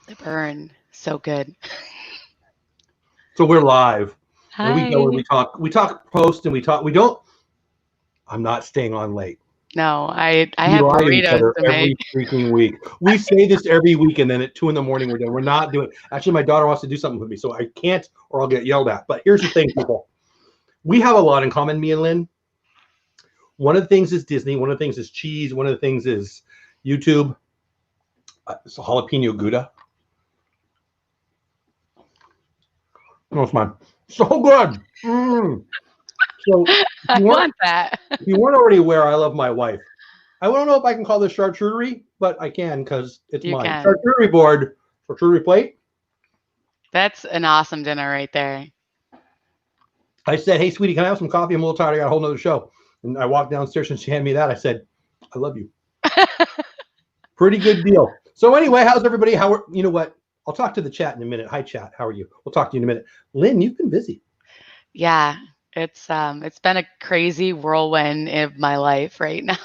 The burn. So good. So we're live, and we go and Hi. we talk post, and we don't. I'm not staying on late. No, I We have lie to each burritos other to make. every freaking week. We say this every week, and then at 2 in the morning we're done. We're not doing. Actually, my daughter wants to do something with me, so I can't, or I'll get yelled at. But here's the thing, people. We have a lot in common, me and Lynn. One of the things is Disney. One of the things is cheese. One of the things is YouTube. It's a jalapeno Gouda. Oh, it's mine. So good. So I want that. if you weren't already aware, I love my wife. I don't know if I can call this charcuterie, but I can because it's You mine. can. Charcuterie board, charcuterie plate. That's an awesome dinner right there. I said, "Hey, sweetie, can I have some coffee? I'm a little tired. I got a whole nother show." And I walked downstairs and she handed me that. I said, "I love you." Pretty good deal. So anyway, how's everybody? You know what? I'll talk to the chat in a minute. Hi, chat. How are you? We'll talk to you in a minute. Lynn, you've been busy. Yeah, it's been a crazy whirlwind of my life right now.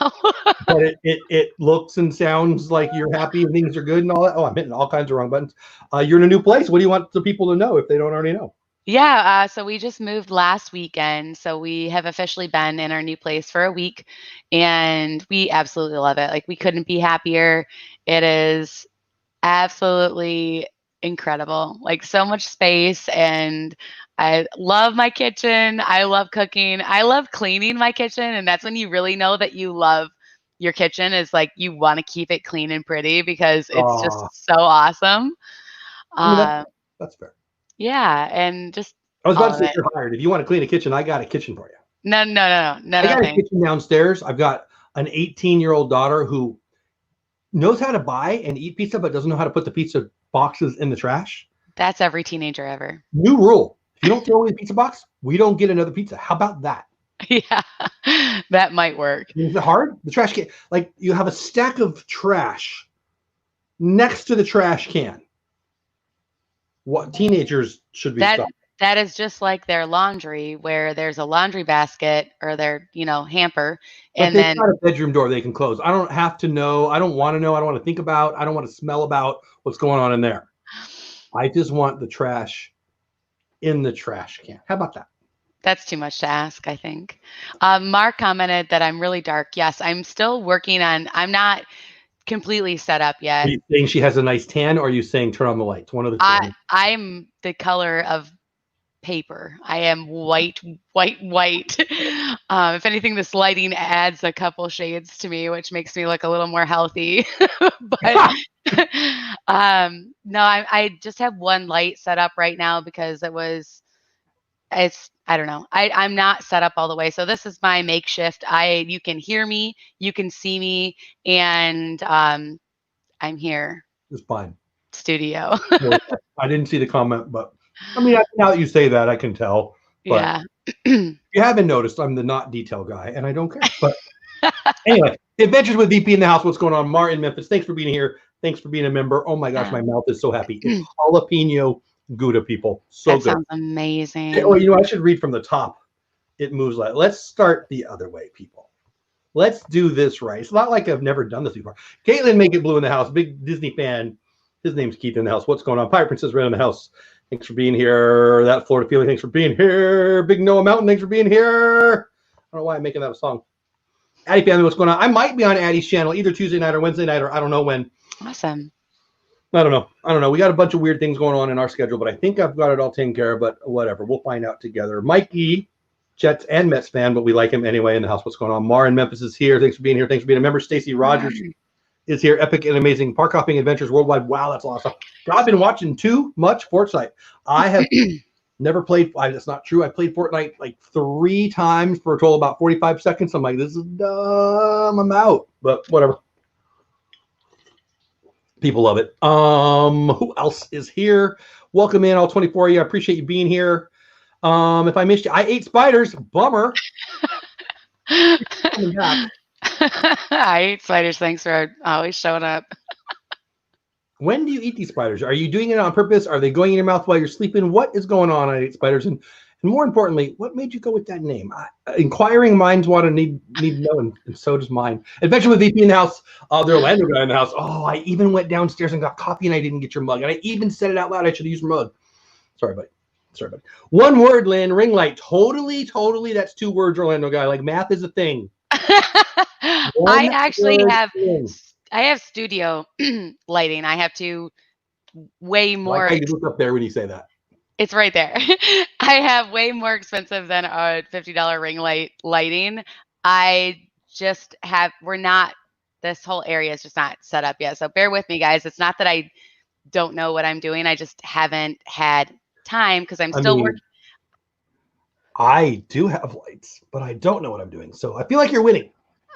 But it looks and sounds like you're happy and things are good and all that. Oh, I'm hitting all kinds of wrong buttons. You're in a new place. What do you want the people to know if they don't already know? Yeah, so we just moved last weekend. So we have officially been in our new place for a week and we absolutely love it. Like we couldn't be happier. It is absolutely incredible. Like so much space and I love my kitchen. I love cooking. I love cleaning my kitchen and that's when you really know that you love your kitchen is like you want to keep it clean and pretty because it's Uh, just so awesome. I mean, Uh, that's fair. yeah, and just I was about all to of say it. you're hired. If you want to clean a kitchen, I got a kitchen for you. No, no, no, no, no, I no, got a thanks. kitchen downstairs. I've got an 18-year-old daughter who knows how to buy and eat pizza, but doesn't know how to put the pizza boxes in the trash. That's every teenager ever. New rule. If you don't throw away the pizza box, we don't get another pizza. How about that? Yeah, that might work. Is it hard? The trash can, like you have a stack of trash next to the trash can. What teenagers should be That stopped. that is just like their laundry where there's a laundry basket or their, hamper But and they've then got a bedroom door they can close. I don't have to know. I don't want to know. I don't want to think about. I don't want to smell about what's going on in there. I just want the trash in the trash can. How about that? that's too much to ask, I think. Mark commented that I'm really dark. Yes, I'm still working on I'm not completely set up Are yet. you saying she has a nice tan, or are you saying turn on the lights? One of the two. I'm the color of paper. I am white, white, white. If anything, this lighting adds a couple shades to me, which makes me look a little more healthy. But no, I just have one light set up right now because I don't know. I'm not set up all the way. So this is my makeshift. You can hear me, you can see me, and I'm here, It's fine. studio. I didn't see the comment, but I mean, now that you say that, I can tell. But Yeah. if you haven't noticed, I'm the not detail guy, and I don't care. But anyway, Adventures with VP in the house. What's going on? Martin, Memphis. Thanks for being here. Thanks for being a member. Oh my gosh, my mouth is so happy. It's jalapeno Gouda, people. So That good. sounds Oh, amazing. I should read from the top. It moves like. Let's start the other way, people. Let's do this right. It's not like I've never done this before. Caitlin, make it blue in the house. Big Disney fan. His name's Keith in the house. What's going on? Pirate Princess Red in the house. Thanks for being here. That Florida feeling. Thanks for being here. Big Noah Mountain. Thanks for being here. I don't know why I'm making that a song. Addie family, what's going on? I might be on Addie's channel either Tuesday night or Wednesday night, or I don't know when. Awesome. I don't know. We got a bunch of weird things going on in our schedule, but I think I've got it all taken care of. But whatever, we'll find out together. Mikey, Jets and Mets fan, but we like him anyway in the house. What's going on? Mar in Memphis is here. Thanks for being here. Thanks for being a member. Stacy Rogers is here. Epic and amazing park hopping adventures worldwide. Wow, that's awesome. I've been watching too much Fortnite. I have never played. That's not true. I played Fortnite like 3 times for a total of about 45 seconds. I'm like, this is dumb. I'm out. But whatever. People love it. Who else is here? Welcome in, all 24 of you. I appreciate you being here. If I missed you, I ate spiders. Bummer. Coming back. I eat spiders. Thanks for always showing up. When do you eat these spiders? Are you doing it on purpose? Are they going in your mouth while you're sleeping? What is going on? I ate spiders. And And more importantly, what made you go with that name? Inquiring minds want to need to know, and so does mine. Adventure with VP in the house. The Orlando guy in the house. Oh, I even went downstairs and got coffee, and I didn't get your mug. And I even said it out loud. I should have used your mug. Sorry, buddy. Sorry, buddy. One word, Lynn. Ring light. Totally. That's 2 words, Orlando guy. Like math is a thing. I actually have. Thing. I have studio lighting. I have to way more. Like how you look up there when you say that. It's right there. I have way more expensive than a $50 ring light lighting. I just have. We're not. This whole area is just not set up yet. So bear with me, guys. It's not that I don't know what I'm doing. I just haven't had time because I'm still working. I do have lights, but I don't know what I'm doing. So I feel like you're winning.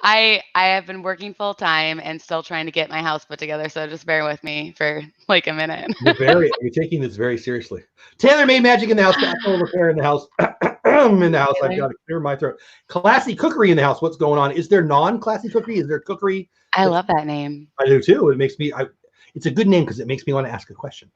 I have been working full time and still trying to get my house put together. So just bear with me for like a minute. You're taking this very seriously. Taylor made magic in the house. Backhoe repair in the house. In the house. I've got to clear my throat. Classy cookery in the house. What's going on? Is there non-classy cookery? Is there cookery? I love that name. I do too. It makes me. It's a good name because it makes me want to ask a question.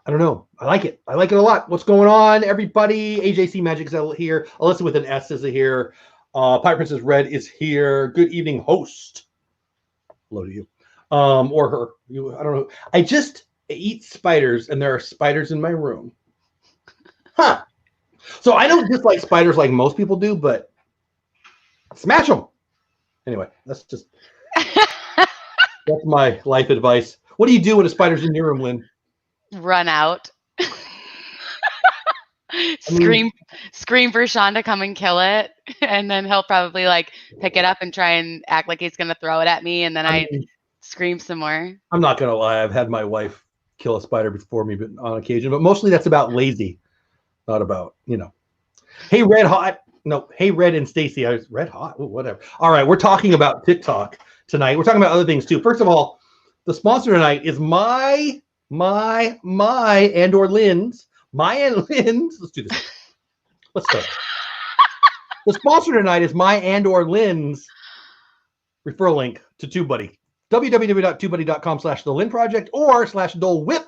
I don't know. I like it. I like it a lot. What's going on, everybody? AJC Magic is here. Alyssa with an S is here. Pirate Princess Red is here. Good evening, host. Hello to you. Or her. I don't know. I just eat spiders, and there are spiders in my room. Huh. So I don't dislike spiders like most people do, but smash them. Anyway, that's my life advice. What do you do when a spider's in your room, Lynn? Run out. Scream for Sean to come and kill it, and then he'll probably like pick it up and try and act like he's gonna throw it at me, and then I scream some more. I'm not gonna lie, I've had my wife kill a spider before me, but on occasion, but mostly that's about lazy, not about, Hey Red Hot. No, hey Red and Stacy. I was Red Hot. Ooh, whatever. All right, we're talking about TikTok tonight. We're talking about other things too. First of all, the sponsor tonight is my and or Lynn's. My and Lynn's. Let's do this. Let's start. The sponsor tonight is my and or Lynn's referral link to TubeBuddy. www.tubebuddy.com/the Lynn Project or /Dole Whip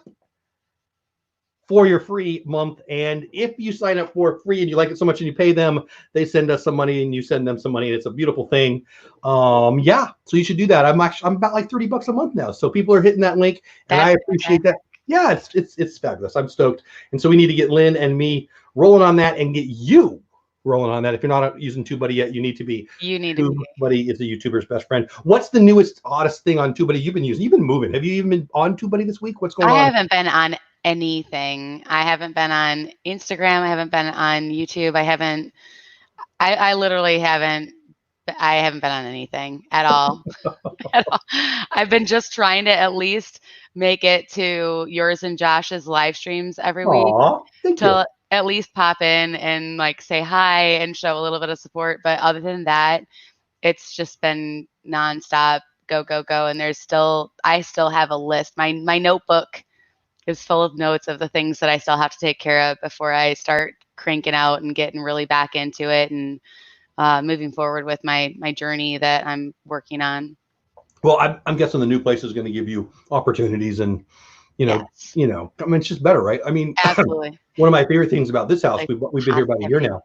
for your free month. And if you sign up for free and you like it so much and you pay them, they send us some money and you send them some money. And it's a beautiful thing. Yeah. So you should do that. I'm about like $30 a month now. So people are hitting that link and I appreciate that. Yeah, it's fabulous. I'm stoked. And so we need to get Lynn and me rolling on that and get you rolling on that. If you're not using TubeBuddy yet, you need to be. TubeBuddy is a YouTuber's best friend. What's the newest, oddest thing on TubeBuddy you've been using? You've been moving. Have you even been on TubeBuddy this week? What's going on? I haven't been on anything. I haven't been on Instagram. I haven't been on YouTube. I literally haven't. I haven't been on anything at all. At all. I've been just trying to at least make it to yours and Josh's live streams every week to at least pop in and like say hi and show a little bit of support. But other than that, it's just been nonstop go. And I still have a list. My notebook is full of notes of the things that I still have to take care of before I start cranking out and getting really back into it and moving forward with my journey that I'm working on. Well, I'm guessing the new place is going to give you opportunities and, I mean, it's just better, right? I mean, absolutely. One of my favorite things about this house, we've been here about a year now.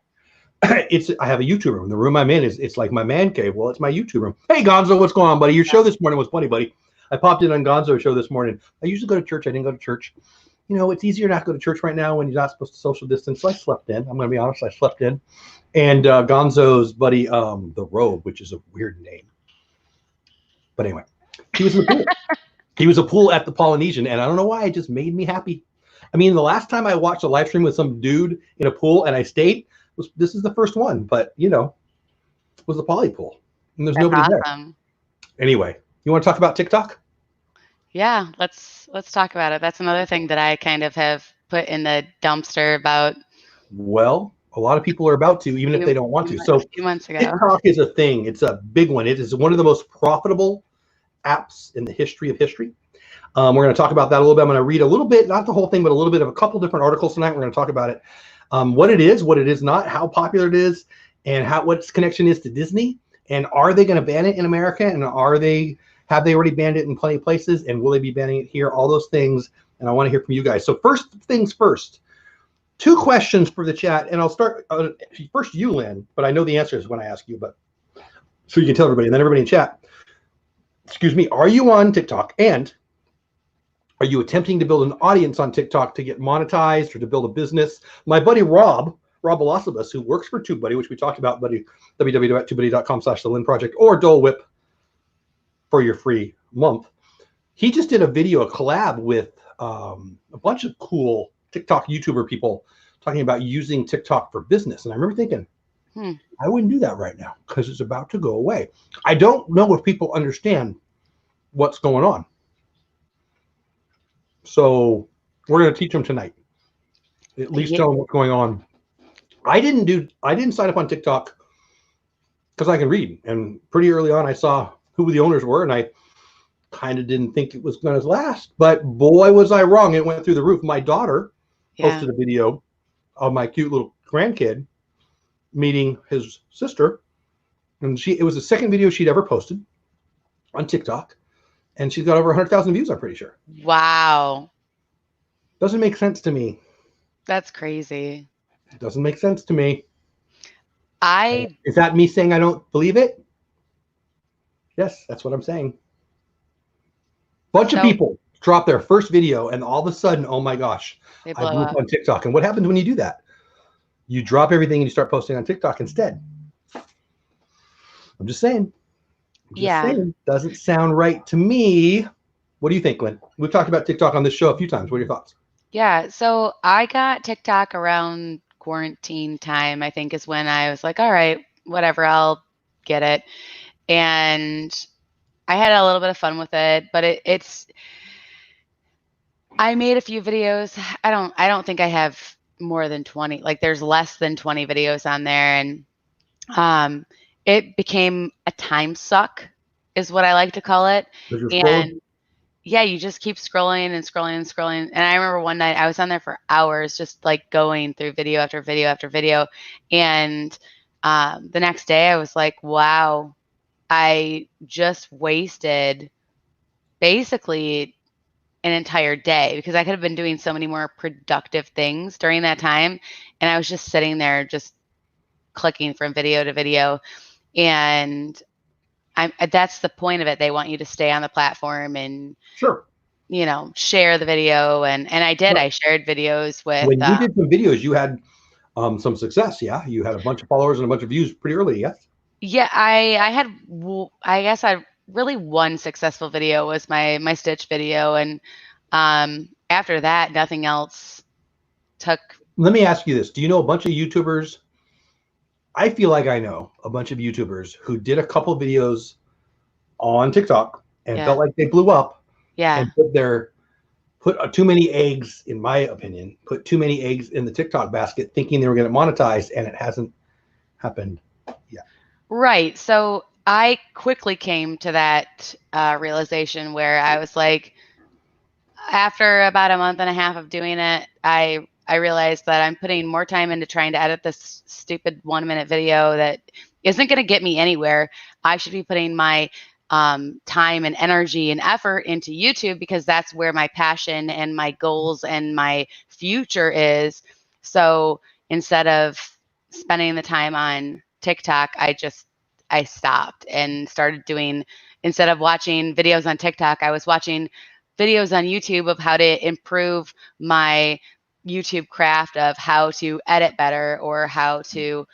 I have a YouTube room. The room I'm in it's like my man cave. Well, it's my YouTube room. Hey, Gonzo, what's going on, buddy? Your show this morning was funny, buddy. I popped in on Gonzo's show this morning. I usually go to church. I didn't go to church. It's easier not to go to church right now when you're not supposed to social distance. So I slept in. I'm going to be honest. I slept in. And Gonzo's buddy, The Robe, which is a weird name. But anyway, he was in the pool. He was a pool at the Polynesian. And I don't know why. It just made me happy. I mean, the last time I watched a live stream with some dude in a pool and I stayed, this is the first one. But, it was the poly pool. And there's nobody there. Anyway, you want to talk about TikTok? Yeah, let's talk about it. That's another thing that I kind of have put in the dumpster about. Well, a lot of people are about to, even if they don't want to. So a few months ago. TikTok is a thing. It's a big one. It is one of the most profitable apps in the history of history. We're going to talk about that a little bit. I'm going to read a little bit, not the whole thing, but a little bit of a couple different articles tonight. We're going to talk about it. What it is not, how popular it is, and what its connection is to Disney. And are they going to ban it in America? And have they already banned it in plenty of places? And will they be banning it here? All those things. And I want to hear from you guys. So first things first, 2 questions for the chat, and I'll start first you, Lynn, but I know the answer is when I ask you, but so you can tell everybody, and then everybody in chat. Excuse me, are you on TikTok, and are you attempting to build an audience on TikTok to get monetized or to build a business? My buddy Rob Velasquez, who works for TubeBuddy, which we talked about, buddy, www.tubebuddy.com/the Lynn Project, or Dole Whip for your free month. He just did a video, a collab with a bunch of cool TikTok YouTuber people talking about using TikTok for business. And I remember thinking, I wouldn't do that right now because it's about to go away. I don't know if people understand what's going on. So we're going to teach them tonight. At least tell them what's going on. I didn't sign up on TikTok because I can read. And pretty early on, I saw who the owners were, and I kind of didn't think it was going to last. But boy, was I wrong. It went through the roof. My daughter posted a video of my cute little grandkid meeting his sister. And it was the second video she'd ever posted on TikTok. And she's got over 100,000 views, I'm pretty sure. Wow. Doesn't make sense to me. That's crazy. It doesn't make sense to me. Is that me saying I don't believe it? Yes, that's what I'm saying. Bunch of people drop their first video, and all of a sudden, oh my gosh, I blew up on TikTok. And what happens when you do that? You drop everything and you start posting on TikTok instead. I'm just saying. Saying. Doesn't sound right to me. What do you think, Lynn? We've talked about TikTok on this show a few times. What are your thoughts? Yeah, so I got TikTok around quarantine time, I think is when I was like, all right, whatever, I'll get it. And I had a little bit of fun with it, but I made a few videos. I don't think I have more than 20. Like there's less than 20 videos on there, and it became a time suck is what I like to call it. And yeah, you just keep scrolling and scrolling and scrolling. And I remember one night I was on there for hours, just like going through video after video after video. And the next day I was like, wow, I just wasted basically an entire day because I could have been doing so many more productive things during that time. And I was just sitting there just clicking from video to video. And that's the point of it. They want you to stay on the platform and share the video. And I did. I shared videos with. When you did some videos, you had some success. Yeah, you had a bunch of followers and a bunch of views pretty early. Yes. Yeah, I had. I guess I really one successful video was my Stitch video, and after that, nothing else took. Let me ask you this: do you know a bunch of YouTubers? I feel like I know a bunch of YouTubers who did a couple of videos on TikTok and felt like they blew up. Yeah. And put too many eggs, in my opinion, put too many eggs in the TikTok basket, thinking they were going to monetize, and it hasn't happened yet. Right. So I quickly came to that realization where I was like, after about a month and a half of doing it, I realized that I'm putting more time into trying to edit this stupid 1-minute video that isn't going to get me anywhere. I should be putting my time and energy and effort into YouTube because that's where my passion and my goals and my future is. So instead of spending the time on TikTok, I stopped and started doing, instead of watching videos on TikTok, I was watching videos on YouTube of how to improve my YouTube craft of how to edit better or how to,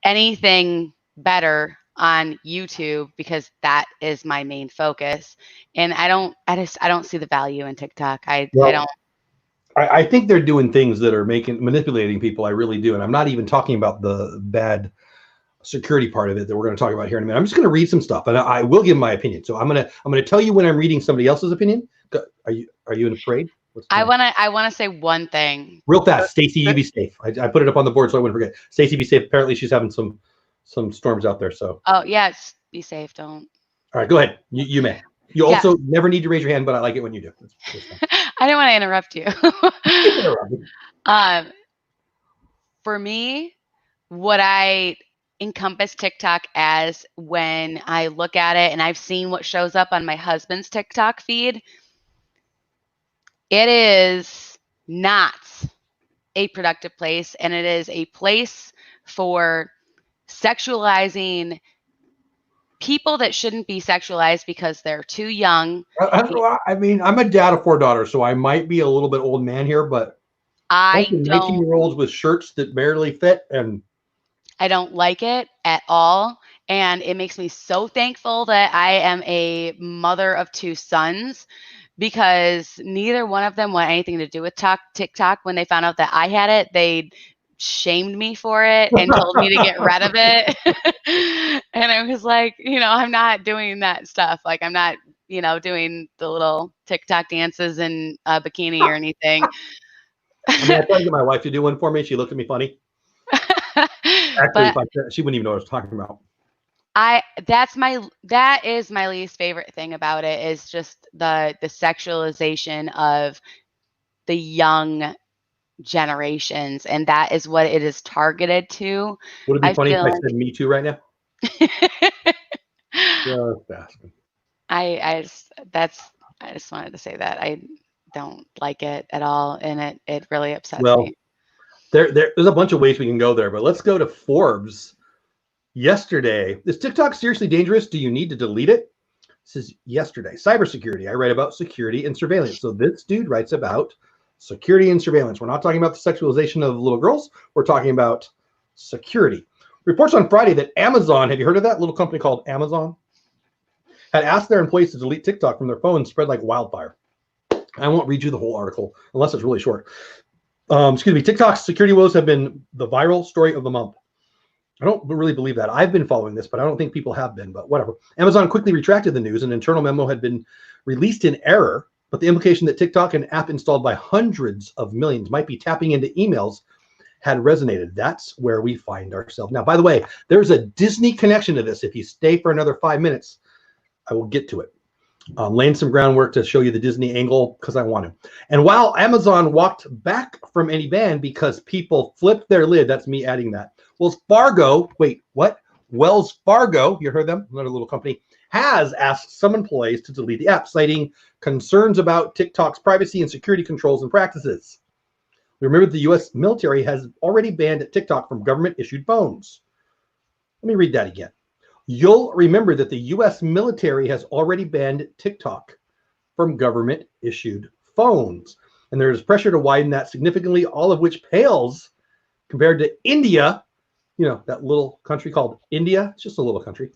anything better on YouTube because that is my main focus. And I don't see the value in TikTok. I don't. I think they're doing things that are manipulating people. I really do. And I'm not even talking about the bad security part of it that we're going to talk about here in a minute. I'm just going to read some stuff, and I will give my opinion. So I'm going to tell you when I'm reading somebody else's opinion. Are you afraid? I want to say one thing real fast. Stacy, you be safe. I put it up on the board so I wouldn't forget. Stacy, be safe. Apparently she's having some storms out there. So yes, be safe. Don't. All right, go ahead. You may. You also never need to raise your hand, but I like it when you do. I didn't want to interrupt you. For me, what I encompass TikTok as when I look at it and I've seen what shows up on my husband's TikTok feed, it is not a productive place, and it is a place for sexualizing people that shouldn't be sexualized because they're too young. I mean, I'm a dad of 4 daughters, so I might be a little bit old man here, but I 19-year-olds with shirts that barely fit, and I don't like it at all. And it makes me so thankful that I am a mother of 2 sons, because neither one of them want anything to do with TikTok. When they found out that I had it, they shamed me for it and told me to get rid of it. And I was like, I'm not doing that stuff. Like, I'm not, doing the little TikTok dances in a bikini or anything. I mean, I tried to get my wife to do one for me. She looked at me funny. Actually, But she wouldn't even know what I was talking about. that is my least favorite thing about it, is just the sexualization of the young generations, and that is what it is targeted to. Would it be I funny if feel I like said "Me Too" right now? Just asking. I just wanted to say that I don't like it at all, and it really upsets Well, me. there's a bunch of ways we can go there, but let's go to Forbes. Yesterday, is TikTok seriously dangerous? Do you need to delete it? This is yesterday. Cybersecurity. I write about security and surveillance. So this dude writes about security and surveillance. We're not talking about the sexualization of little girls. We're talking about security. Reports on Friday that Amazon, have you heard of that little company called Amazon? Had asked their employees to delete TikTok from their phones, spread like wildfire. I won't read you the whole article unless it's really short. Excuse me. TikTok's security woes have been the viral story of the month. I don't really believe that. I've been following this, but I don't think people have been, but whatever. Amazon quickly retracted the news. An internal memo had been released in error, but the implication that TikTok, an app installed by hundreds of millions, might be tapping into emails had resonated. That's where we find ourselves. Now, by the way, there's a Disney connection to this. If you stay for another 5 minutes, I will get to it. Laying some groundwork to show you the Disney angle because I want to. And while Amazon walked back from any ban because people flipped their lid, that's me adding that. Wells Fargo, you heard them, another little company, has asked some employees to delete the app, citing concerns about TikTok's privacy and security controls and practices. Remember, the U.S. military has already banned TikTok from government-issued phones. Let me read that again. You'll remember that the U.S. military has already banned TikTok from government-issued phones. And there is pressure to widen that significantly, all of which pales compared to India, that little country called India. It's just a little country.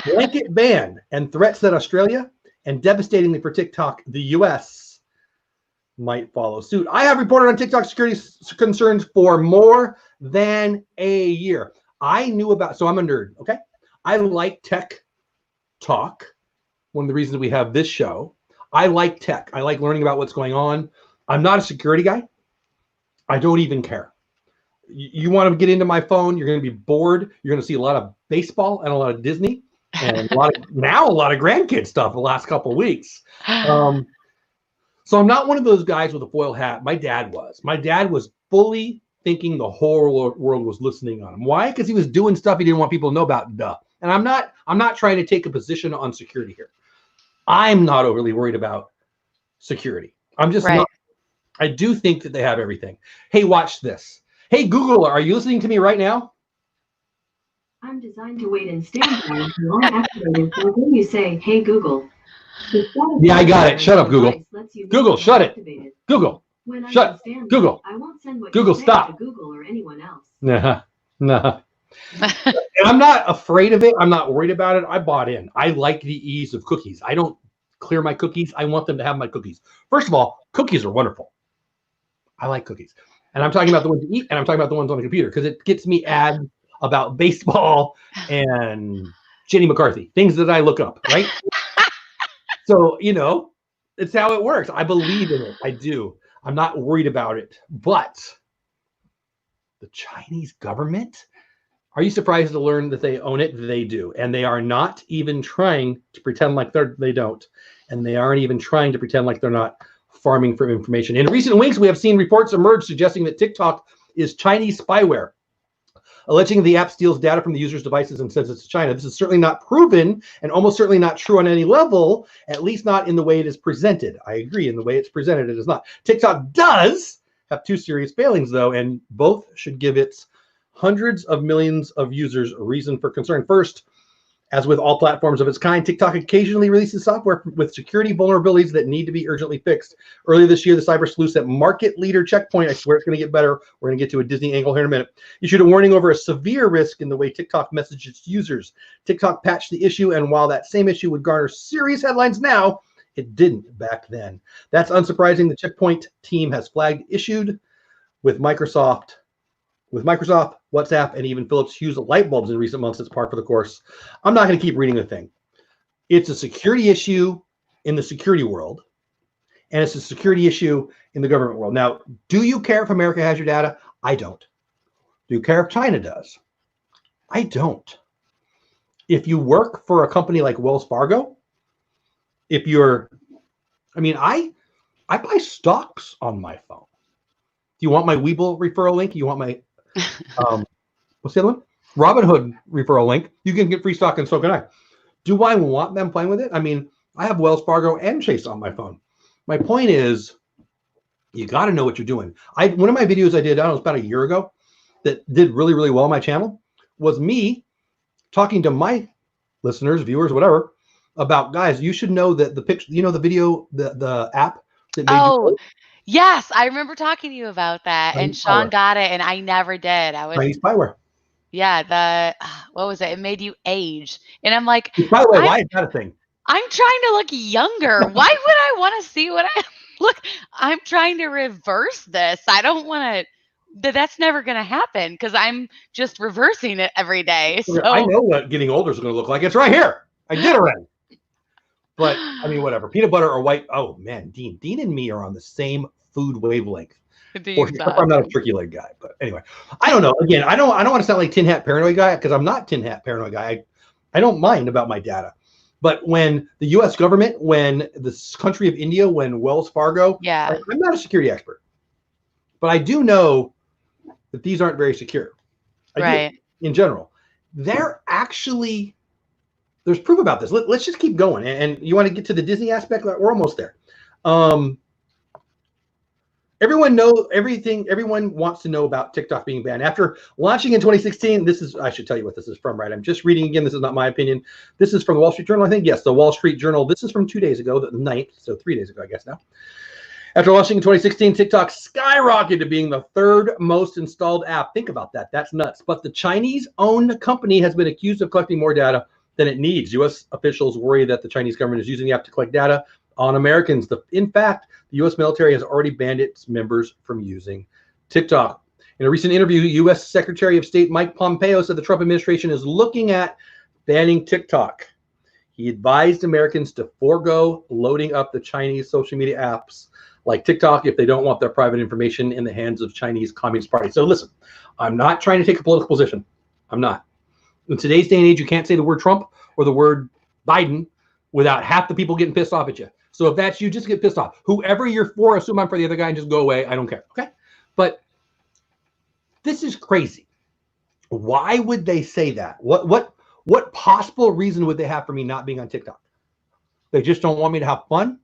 Blanket ban and threats that Australia, and devastatingly for TikTok, the U.S. might follow suit. I have reported on TikTok security concerns for more than a year. I knew about, so I'm a nerd, okay? I like tech talk. One of the reasons we have this show. I like tech. I like learning about what's going on. I'm not a security guy. I don't even care. You want to get into my phone, you're going to be bored. You're going to see a lot of baseball and a lot of Disney and a lot of grandkid stuff the last couple of weeks. So I'm not one of those guys with a foil hat. My dad was. My dad was fully thinking the whole world was listening on him. Why? Because he was doing stuff he didn't want people to know about. Duh. And I'm not trying to take a position on security here. I'm not overly worried about security. I'm just not. I do think that they have everything. Hey, watch this. Hey, Google, are you listening to me right now? I'm designed to wait and stand by until I'm activated. So when you say, "Hey, Google." Yeah, I got it. Shut up, Google. Google, shut it. Google. Shut. Google. I won't send what Google, stop. To Google or anyone else. Nah. And I'm not afraid of it. I'm not worried about it. I bought in. I like the ease of cookies. I don't clear my cookies. I want them to have my cookies. First of all, cookies are wonderful. I like cookies. And I'm talking about the ones you eat, and I'm talking about the ones on the computer because it gets me ads about baseball and Jenny McCarthy, things that I look up, right? So, it's how it works. I believe in it. I do. I'm not worried about it. But the Chinese government, are you surprised to learn that they own it? They do. And they are not even trying to pretend like they don't. And they aren't even trying to pretend like they're not farming for information. In recent weeks, we have seen reports emerge suggesting that TikTok is Chinese spyware, alleging the app steals data from the user's devices and sends it to China. This is certainly not proven and almost certainly not true on any level, at least not in the way it is presented. I agree, in the way it's presented, it is not. TikTok does have two serious failings, though, and both should give its hundreds of millions of users a reason for concern. First, as with all platforms of its kind, TikTok occasionally releases software with security vulnerabilities that need to be urgently fixed. Earlier this year, the cyber sleuths at market leader Checkpoint, I swear it's going to get better. We're going to get to a Disney angle here in a minute, issued a warning over a severe risk in the way TikTok messages users. TikTok patched the issue, and while that same issue would garner serious headlines now, it didn't back then. That's unsurprising. The Checkpoint team has flagged issued with Microsoft, WhatsApp, and even Philips Hue light bulbs in recent months. It's par for the course. I'm not going to keep reading the thing. It's a security issue in the security world, and it's a security issue in the government world. Now, do you care if America has your data? I don't. Do you care if China does? I don't. If you work for a company like Wells Fargo, if you're, I buy stocks on my phone. Do you want my Webull referral link? You want my what's the other one? Robinhood referral link. You can get free stock, and so can I. Do I want them playing with it? I have Wells Fargo and Chase on my phone. My point is, you got to know what you're doing. One of my videos I did, I don't know, about a year ago, that did really, really well on my channel, was me talking to my listeners, viewers, whatever, about, guys, you should know that the picture, the video, the app that made you. Yes, I remember talking to you about that, and Sean got it, and I never did. Chinese spyware. Yeah, what was it? It made you age, and I'm like, by the way, why is that a thing? I'm trying to look younger. Why would I want to see what I look? I'm trying to reverse this. I don't want to. That's never going to happen because I'm just reversing it every day. So I know what getting older is going to look like. It's right here. I did already. But whatever. Peanut butter or white. Oh man, Dean and me are on the same food wavelength. I'm not a turkey leg guy, but anyway, I don't know. Again, I don't want to sound like tin hat paranoid guy, because I'm not tin hat paranoid guy. I don't mind about my data, but when the U.S. government, when the country of India, when Wells Fargo, I'm not a security expert, but I do know that these aren't very secure. I do, in general. There's proof about this. Let's just keep going. And you want to get to the Disney aspect? We're almost there. Everyone wants to know about TikTok being banned. After launching in 2016, I should tell you what this is from, right? I'm just reading again. This is not my opinion. This is from the Wall Street Journal, I think. Yes, the Wall Street Journal. This is from 2 days ago, the 9th, so 3 days ago, I guess now. After launching in 2016, TikTok skyrocketed to being the third most installed app. Think about that. That's nuts. But the Chinese-owned company has been accused of collecting more data than it needs. U.S. officials worry that the Chinese government is using the app to collect data on Americans. In fact, the U.S. military has already banned its members from using TikTok. In a recent interview, U.S. Secretary of State Mike Pompeo said the Trump administration is looking at banning TikTok. He advised Americans to forego loading up the Chinese social media apps like TikTok if they don't want their private information in the hands of Chinese Communist Party. So listen, I'm not trying to take a political position. I'm not. In today's day and age, you can't say the word Trump or the word Biden without half the people getting pissed off at you. So if that's you, just get pissed off. Whoever you're for, assume I'm for the other guy and just go away. I don't care. Okay? But this is crazy. Why would they say that? What possible reason would they have for me not being on TikTok? They just don't want me to have fun,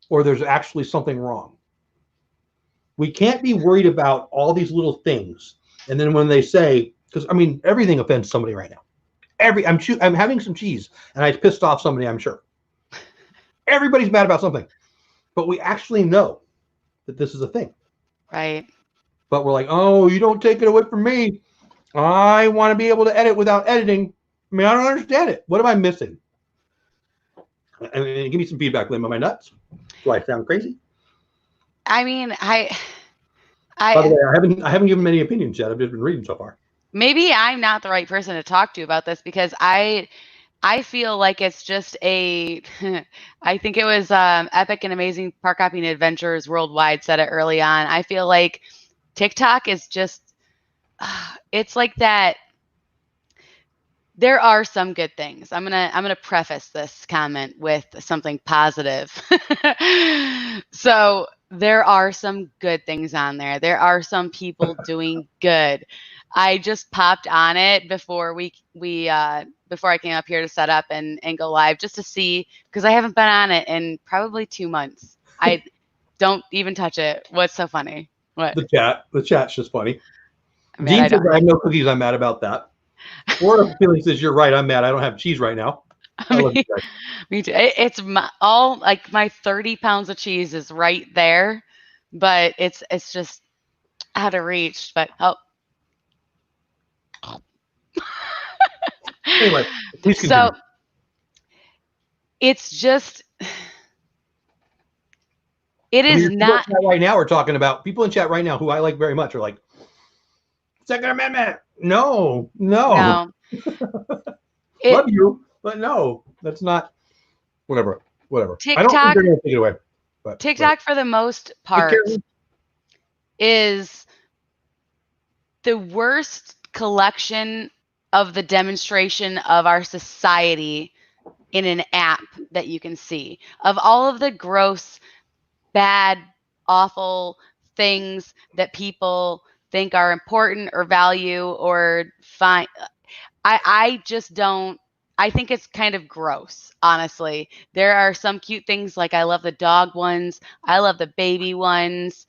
or there's actually something wrong. We can't be worried about all these little things. And then when they say, because everything offends somebody right now. I'm having some cheese and I pissed off somebody, I'm sure. Everybody's mad about something, but we actually know that this is a thing. Right. But we're like, oh, you don't take it away from me. I want to be able to edit without editing. I don't understand it. What am I missing? Give me some feedback, Lynn. Am I nuts? Do I sound crazy? By the way, I haven't given many opinions yet. I've just been reading so far. Maybe I'm not the right person to talk to about this, because I feel like it's just I think it was Epic and Amazing Park Hopping Adventures Worldwide said it early on. I feel like TikTok is just, it's like that. There are some good things. I'm gonna preface this comment with something positive. So there are some good things on there. There are some people doing good. I just popped on it before before I came up here to set up and go live, just to see, because I haven't been on it in probably 2 months. I don't even touch it. What's so funny? What? The chat. The chat's just funny. I mean, Dean I says, don't. I have no cookies. I'm mad about that. Florida Feeling says, you're right. I'm mad. I don't have cheese right now. I love you guys. Me too. It's all like my 30 pounds of cheese is right there, but it's just out of reach. But Anyway, please continue. so it's just it I mean, is people in not. chat right now are talking about people in chat right now who I like very much are like, Second Amendment. No. No. Love you, but no, that's not. Whatever. I don't think TikTok they're going to take it away. But TikTok for the most part is the worst collection of the demonstration of our society in an app that you can see. Of all of the gross, bad, awful things that people think are important or value or fine, I just don't. I think it's kind of gross, honestly. There are some cute things, like I love the dog ones. I love the baby ones.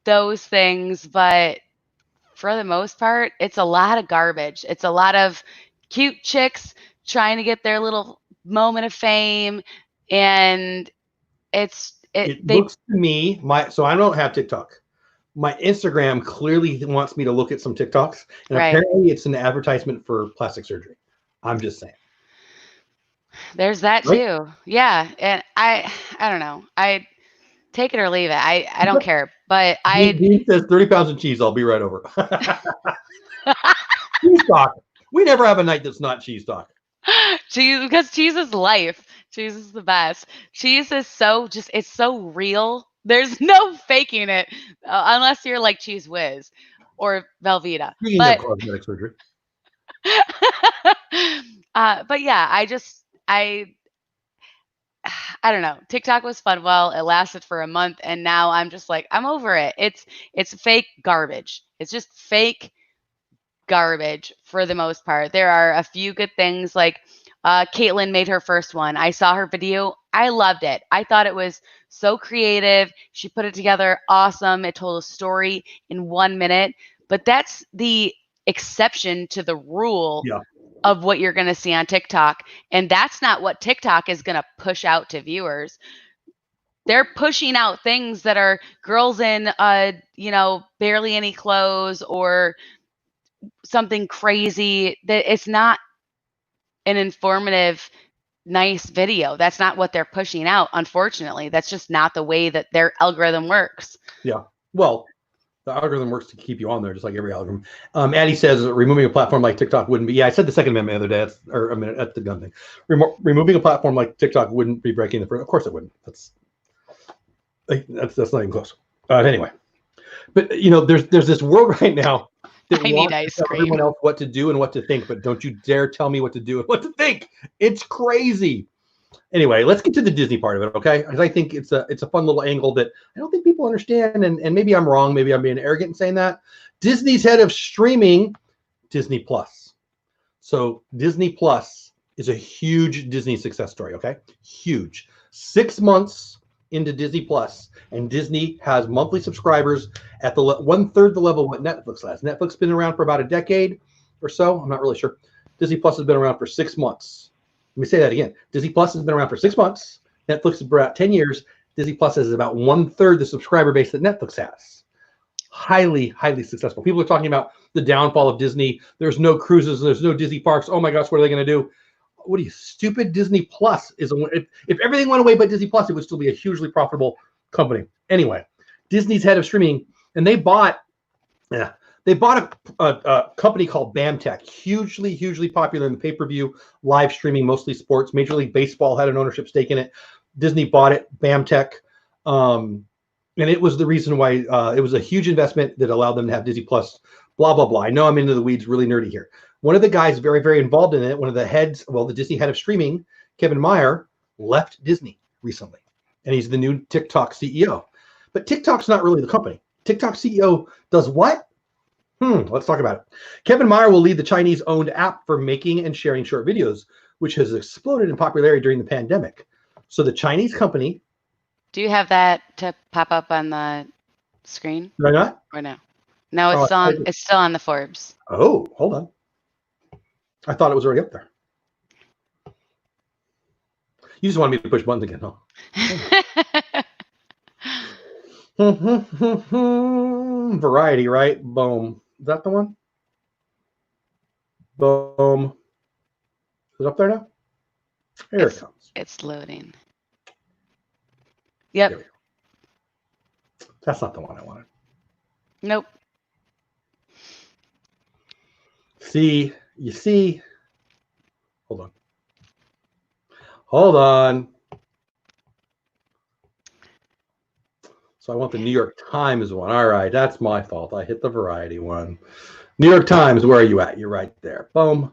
Those things, but for the most part, it's a lot of garbage. It's a lot of cute chicks trying to get their little moment of fame, and it looks to me, so I don't have TikTok. My Instagram clearly wants me to look at some TikToks, and apparently it's an advertisement for plastic surgery. I'm just saying. There's that too. Yeah, and I don't know. I take it or leave it. I don't care. But Dean says 30 pounds of cheese. I'll be right over. Cheese talk. We never have a night that's not cheese talk. Cheese, because cheese is life. Cheese is the best. Cheese is it's so real. There's no faking it, unless you're like Cheese Whiz or Velveeta. Speaking of cosmetic surgery. But yeah, I don't know. TikTok was fun. Well, it lasted for a month, and now I'm just like, I'm over it. It's fake garbage. It's just fake garbage for the most part. There are a few good things, like Caitlin made her first one. I saw her video. I loved it. I thought it was so creative. She put it together awesome. It told a story in 1 minute. But that's the exception to the rule of what you're going to see on TikTok. And that's not what TikTok is going to push out to viewers. They're pushing out things that are girls in, barely any clothes or something crazy. That it's not an informative, nice video. That's not what they're pushing out. Unfortunately, that's just not the way that their algorithm works. Yeah. Well, the algorithm works to keep you on there, just like every algorithm. Addie says removing a platform like TikTok wouldn't be. Yeah, I said the Second Amendment the other day. That's the gun thing. Removing a platform like TikTok wouldn't be breaking the first. Of course it wouldn't. That's not even close. Anyway, but there's this world right now that wants to tell everyone else what to do and what to think, but don't you dare tell me what to do and what to think. It's crazy. Anyway, let's get to the Disney part of it, okay? Because I think it's a fun little angle that I don't think people understand, and maybe I'm wrong. Maybe I'm being arrogant in saying that. Disney's head of streaming, Disney Plus. So Disney Plus is a huge Disney success story, okay? Huge. 6 months into Disney Plus, and Disney has monthly subscribers at the 1/3 the level of what Netflix has. Netflix has been around for about a decade or so. I'm not really sure. Disney Plus has been around for 6 months. Let me say that again. Disney Plus has been around for 6 months. Netflix has been about 10 years. Disney Plus has about 1/3 the subscriber base that Netflix has. Highly, highly successful. People are talking about the downfall of Disney. There's no cruises. There's no Disney parks. Oh my gosh, what are they going to do? What are you, stupid? Disney Plus is if everything went away but Disney Plus, it would still be a hugely profitable company. Anyway, Disney's head of streaming, and they bought a company called BAMTech, hugely popular in the pay-per-view live streaming, mostly sports. Major League Baseball had an ownership stake in it. Disney bought it, BAMTech, and it was the reason why it was a huge investment that allowed them to have Disney Plus. Blah blah blah. I know I'm into the weeds, really nerdy here. One of the guys very, very involved in it, one of the heads, the Disney head of streaming, Kevin Mayer, left Disney recently, and he's the new TikTok CEO. But TikTok's not really the company. TikTok CEO does what? Let's talk about it. Kevin Mayer will lead the Chinese-owned app for making and sharing short videos, which has exploded in popularity during the pandemic. So the Chinese company Do you have that to pop up on the screen Did I not? or no? No, Oh, it's still on the Forbes. Oh, hold on. I thought it was already up there. You just wanted me to push buttons again, huh? Variety, right? Boom. Is that the one? Boom. Is it up there now? Here it comes. It's loading. Yep. There we go. That's not the one I wanted. Nope. See, you see. Hold on. Hold on. So I want the New York Times one. All right, that's my fault. I hit the Variety one. New York Times, where are you at? You're right there. Boom.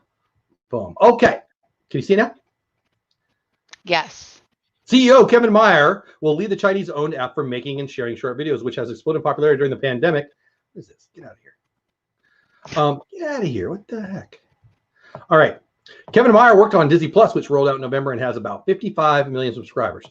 Boom. Okay. Can you see now? Yes. CEO Kevin Mayer will lead the Chinese-owned app for making and sharing short videos, which has exploded in popularity during the pandemic. What is this? Get out of here. Get out of here. What the heck? All right. Kevin Mayer worked on Disney Plus, which rolled out in November and has about 55 million subscribers.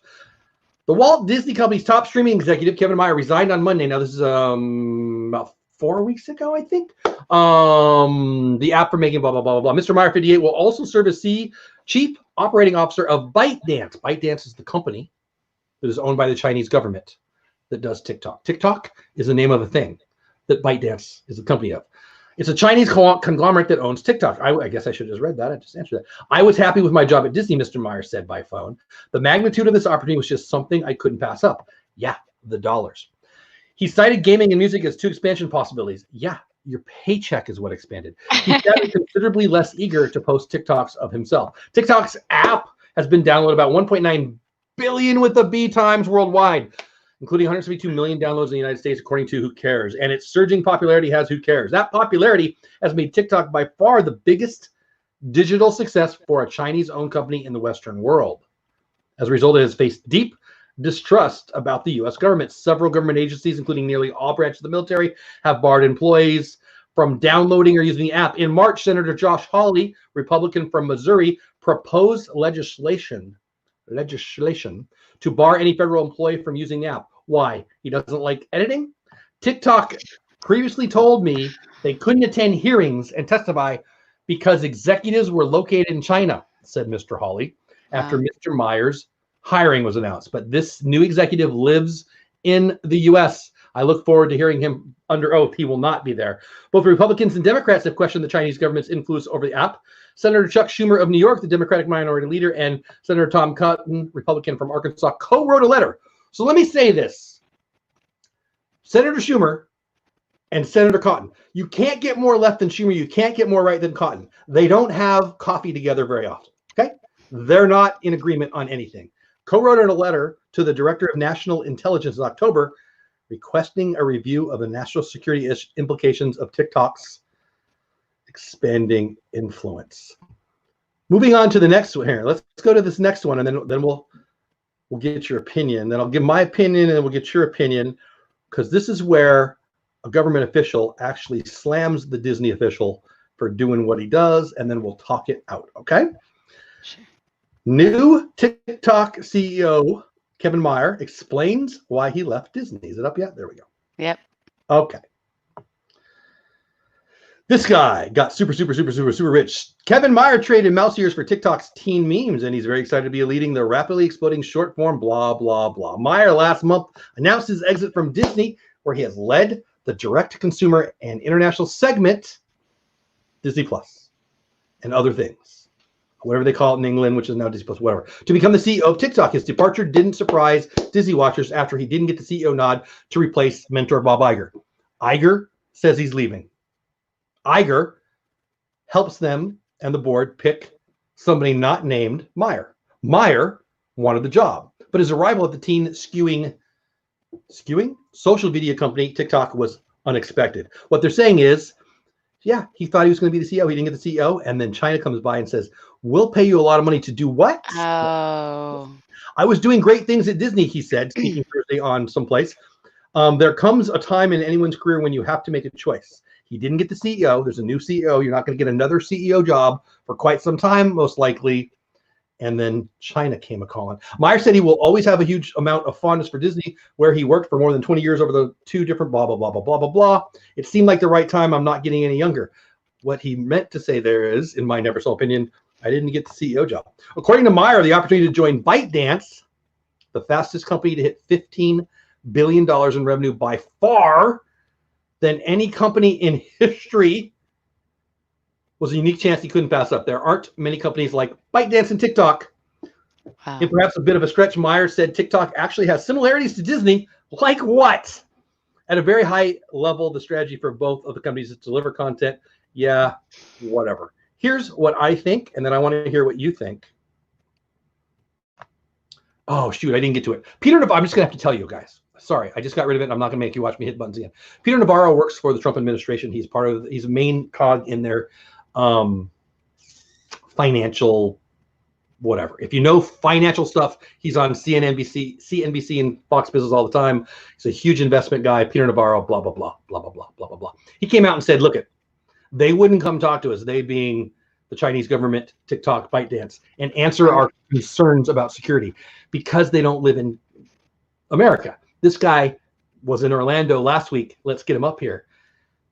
The Walt Disney Company's top streaming executive, Kevin Mayer, resigned on Monday. Now, this is about 4 weeks ago, I think. The app for making blah, blah, blah, blah, blah. Mr. Mayer, 58, will also serve as Chief Operating Officer of ByteDance. ByteDance is the company that is owned by the Chinese government that does TikTok. TikTok is the name of a thing that ByteDance is the company of. It's a Chinese conglomerate that owns TikTok. I guess I should have just read that. I just answered that. I was happy with my job at Disney, Mr. Mayer said by phone. The magnitude of this opportunity was just something I couldn't pass up. Yeah, the dollars. He cited gaming and music as two expansion possibilities. Yeah, your paycheck is what expanded. He sounded considerably less eager to post TikToks of himself. TikTok's app has been downloaded about 1.9 billion with the B times worldwide, including 172 million downloads in the United States, according to Who Cares. And its surging popularity has Who Cares. That popularity has made TikTok by far the biggest digital success for a Chinese-owned company in the Western world. As a result, it has faced deep distrust about the U.S. government. Several government agencies, including nearly all branches of the military, have barred employees from downloading or using the app. In March, Senator Josh Hawley, Republican from Missouri, proposed legislation to bar any federal employee from using the app. Why? He doesn't like editing? TikTok previously told me they couldn't attend hearings and testify because executives were located in China, said Mr. Hawley, after Mr. Mayer's hiring was announced. But this new executive lives in the U.S. I look forward to hearing him under oath. He will not be there. Both Republicans and Democrats have questioned the Chinese government's influence over the app. Senator Chuck Schumer of New York, the Democratic minority leader, and Senator Tom Cotton, Republican from Arkansas, co-wrote a letter. So let me say this. Senator Schumer and Senator Cotton, you can't get more left than Schumer. You can't get more right than Cotton. They don't have coffee together very often, okay? They're not in agreement on anything. Co-wrote a letter to the Director of National Intelligence in October requesting a review of the national security implications of TikTok's expanding influence. Moving on to the next one here. Let's go to this next one, and then we'll get your opinion. Then I'll give my opinion, and then we'll get your opinion, because this is where a government official actually slams the Disney official for doing what he does, and then we'll talk it out, okay? Sure. New TikTok CEO Kevin Mayer explains why he left Disney. Is it up yet? There we go. Yep. Okay. This guy got super rich. Kevin Mayer traded mouse ears for TikTok's teen memes, and he's very excited to be leading the rapidly exploding short form blah, blah, blah. Mayer last month announced his exit from Disney, where he has led the direct-to-consumer and international segment, Disney Plus, and other things. Whatever they call it in England, which is now Disney Plus, whatever. To become the CEO of TikTok, his departure didn't surprise Disney watchers after he didn't get the CEO nod to replace mentor Bob Iger. Iger says he's leaving. Iger helps them and the board pick somebody not named Mayer. Mayer wanted the job, but his arrival at the teen skewing social media company TikTok was unexpected. What they're saying is, yeah, he thought he was going to be the CEO. He didn't get the CEO, and then China comes by and says, "We'll pay you a lot of money to do what?" Oh. I was doing great things at Disney, he said, speaking Thursday on someplace. There comes a time in anyone's career when you have to make a choice. He didn't get the CEO. There's a new CEO. You're not going to get another CEO job for quite some time, most likely. And then China came a calling. Meyer said he will always have a huge amount of fondness for Disney, where he worked for more than 20 years over the 2 different blah, blah, blah, blah, blah, blah, blah. It seemed like the right time. I'm not getting any younger. What he meant to say there is, in my never so opinion, I didn't get the CEO job. According to Meyer, the opportunity to join ByteDance, the fastest company to hit $15 billion in revenue by far than any company in history, was a unique chance he couldn't pass up. There aren't many companies like ByteDance and TikTok. Wow. And perhaps a bit of a stretch, Meyer said TikTok actually has similarities to Disney. Like what? At a very high level, the strategy for both of the companies is to deliver content. Yeah, whatever. Here's what I think, and then I want to hear what you think. Oh, shoot, I didn't get to it. Peter Navarro, I'm just going to have to tell you guys. Sorry, I just got rid of it. I'm not going to make you watch me hit buttons again. Peter Navarro works for the Trump administration. He's he's a main cog in their financial whatever. If you know financial stuff, he's on CNBC and Fox Business all the time. He's a huge investment guy. Peter Navarro, blah, blah, blah, blah, blah, blah, blah, blah, blah. He came out and said, look, they wouldn't come talk to us, they being the Chinese government, TikTok, ByteDance, and answer our concerns about security because they don't live in America. This guy was in Orlando last week. Let's get him up here.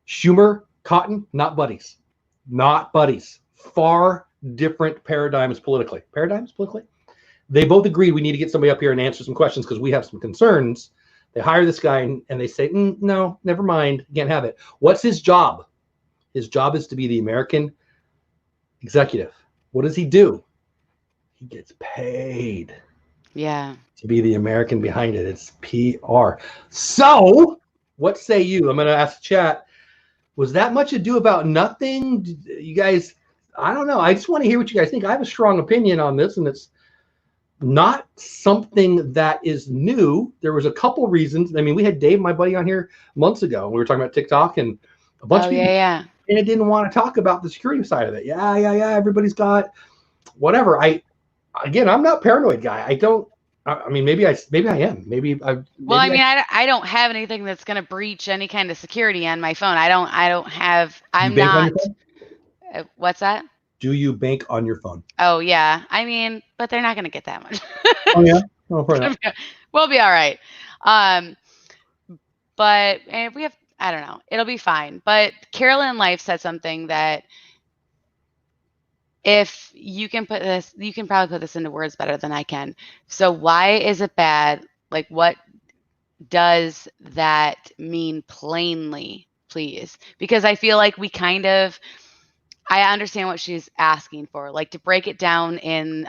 Schumer, Cotton, not buddies. Not buddies. Far different paradigms politically. They both agreed we need to get somebody up here and answer some questions because we have some concerns. They hire this guy and they say, no, never mind. Can't have it. What's his job? His job is to be the American executive. What does he do? He gets paid. Yeah. To be the American behind it. It's PR. So, what say you? I'm going to ask chat. Was that much ado about nothing? You guys, I don't know. I just want to hear what you guys think. I have a strong opinion on this, and it's not something that is new. There was a couple reasons. I mean, we had Dave, my buddy, on here months ago. We were talking about TikTok, and a bunch of people yeah. And it didn't want to talk about the security side of it. Yeah. Everybody's got whatever. I'm not a paranoid guy. I mean, maybe I am. I don't have anything that's going to breach any kind of security on my phone. I'm not. What's that? Do you bank on your phone? Oh, yeah. I mean, but they're not going to get that much. Oh, yeah? Oh, fair enough. We'll be all right. But we have, I don't know. It'll be fine. But Carolyn Life said something that if you can put this, you can probably put this into words better than I can. So why is it bad? Like, what does that mean plainly, please? Because I feel like I understand what she's asking for, like to break it down in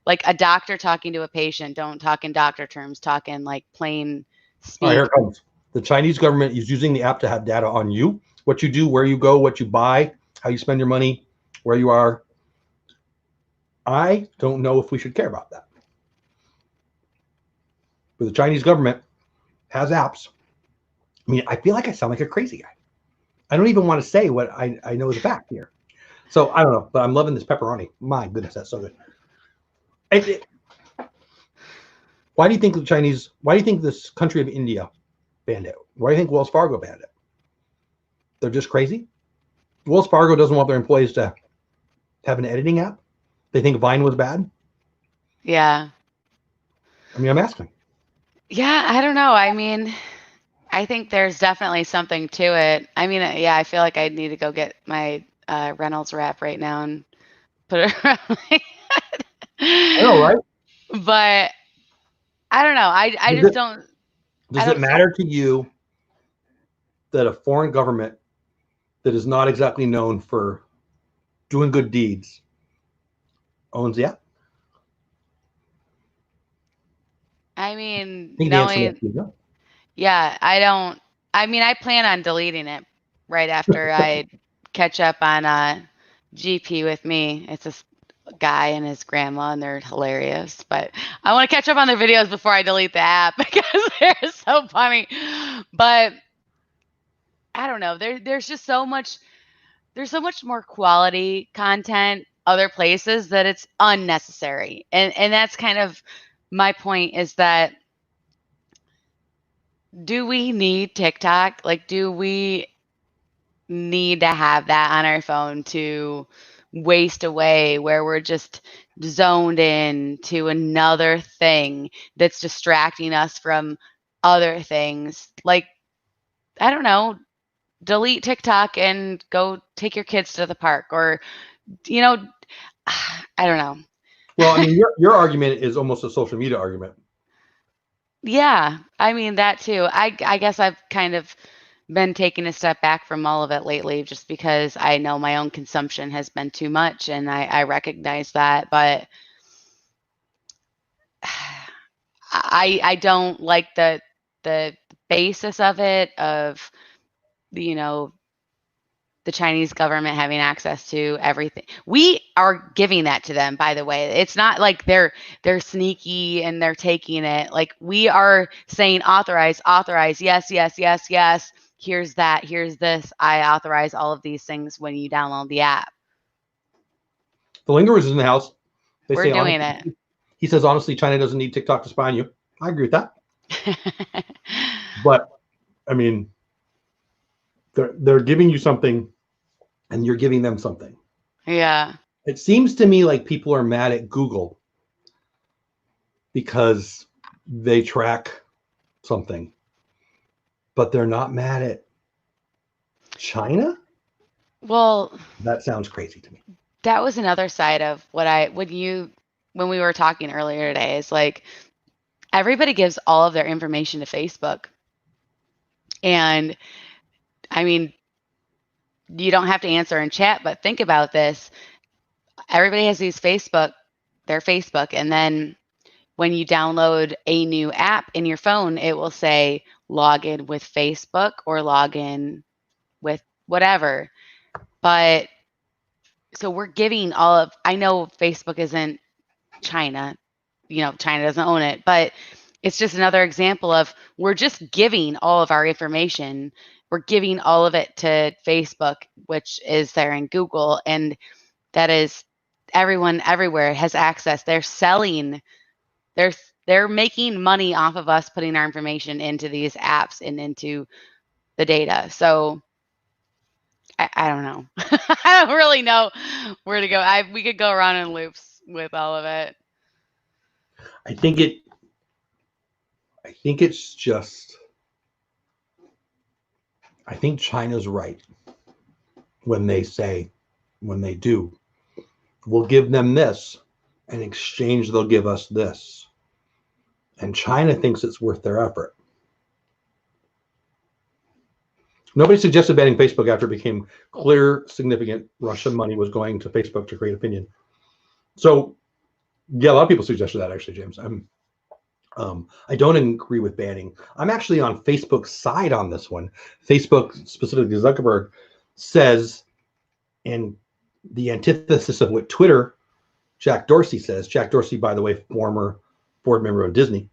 like a doctor talking to a patient. Don't talk in doctor terms, talk in like plain speak. All right, here it comes. The Chinese government is using the app to have data on you, what you do, where you go, what you buy, how you spend your money, where you are. I don't know if we should care about that. But the Chinese government has apps. I mean, I feel like I sound like a crazy guy. I don't even want to say what I know is a fact here. So I don't know, but I'm loving this pepperoni. My goodness, that's so good. Why do you think this country of India banned it? Why do you think Wells Fargo banned it? They're just crazy? Wells Fargo doesn't want their employees to have an editing app? They think Vine was bad? Yeah. I mean, I'm asking. Yeah, I don't know. I mean, I think there's definitely something to it. I mean, yeah, I feel like I need to go get my Reynolds wrap right now and put it around my head. I know, right? But I don't know. I just don't. Does it matter to you that a foreign government that is not exactly known for doing good deeds owns the app? I mean, yeah, I don't. I mean, I plan on deleting it right after I catch up on GP with me. It's this guy and his grandma, and they're hilarious. But I want to catch up on their videos before I delete the app because they're so funny. But I don't know. There's just so much. There's so much more quality content other places that it's unnecessary, and that's kind of my point. Is that, do we need TikTok? Like, do we need to have that on our phone to waste away where we're just zoned in to another thing that's distracting us from other things. Like, I don't know, delete TikTok and go take your kids to the park, or, you know, I don't know. Well, I mean, your argument is almost a social media argument. Yeah, I mean that too. I guess I've kind of been taking a step back from all of it lately just because I know my own consumption has been too much, and I recognize that. But I don't like the basis of it, of, you know, the Chinese government having access to everything. We are giving that to them, by the way. It's not like they're sneaky and they're taking it. Like, we are saying authorize, yes, yes, yes, yes. Here's that, here's this. I authorize all of these things when you download the app. The lingerers in the house. We're doing it. He says, honestly, China doesn't need TikTok to spy on you. I agree with that. But, I mean, they're giving you something and you're giving them something. Yeah. It seems to me like people are mad at Google because they track something, but they're not mad at China? Well, that sounds crazy to me. That was another side of what when we were talking earlier today, is like, everybody gives all of their information to Facebook. And I mean, you don't have to answer in chat, but think about this. Everybody has their Facebook, and then when you download a new app in your phone, it will say log in with Facebook or log in with whatever. But so we're giving I know Facebook isn't China, China doesn't own it, but it's just another example of, we're just giving all of our information. We're giving all of it to Facebook, which is there in Google, and that is, everyone everywhere has access. They're selling, they're making money off of us putting our information into these apps and into the data. So I don't know. I don't really know where to go. We could go around in loops with all of it. I think it's just, I think China's right when they do, we'll give them this, in exchange they'll give us this. And China thinks it's worth their effort. Nobody suggested banning Facebook after it became clear significant Russian money was going to Facebook to create opinion. So yeah, a lot of people suggested that, actually, James. I don't agree with banning. I'm actually on Facebook's side on this one. Facebook, specifically Zuckerberg, says, in the antithesis of what Twitter, Jack Dorsey says. Jack Dorsey, by the way, former board member of Disney,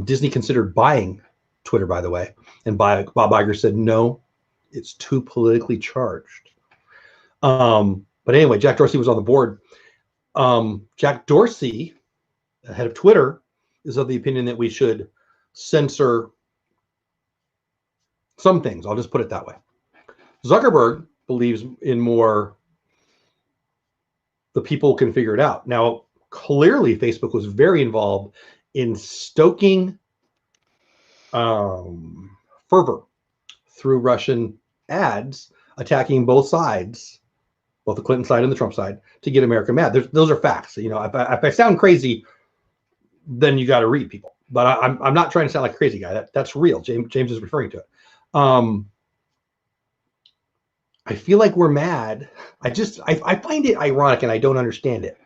Disney considered buying Twitter, by the way, and Bob Iger said, no, it's too politically charged. But anyway, Jack Dorsey was on the board. Jack Dorsey, the head of Twitter, is of the opinion that we should censor some things. I'll just put it that way. Zuckerberg believes in more, the people can figure it out. Now, clearly, Facebook was very involved in stoking fervor through Russian ads, attacking both sides, both the Clinton side and the Trump side, to get America mad. Those are facts. If I sound crazy, then you got to read people. But I'm not trying to sound like a crazy guy. That's real. James is referring to it. I feel like we're mad. I find it ironic, and I don't understand it.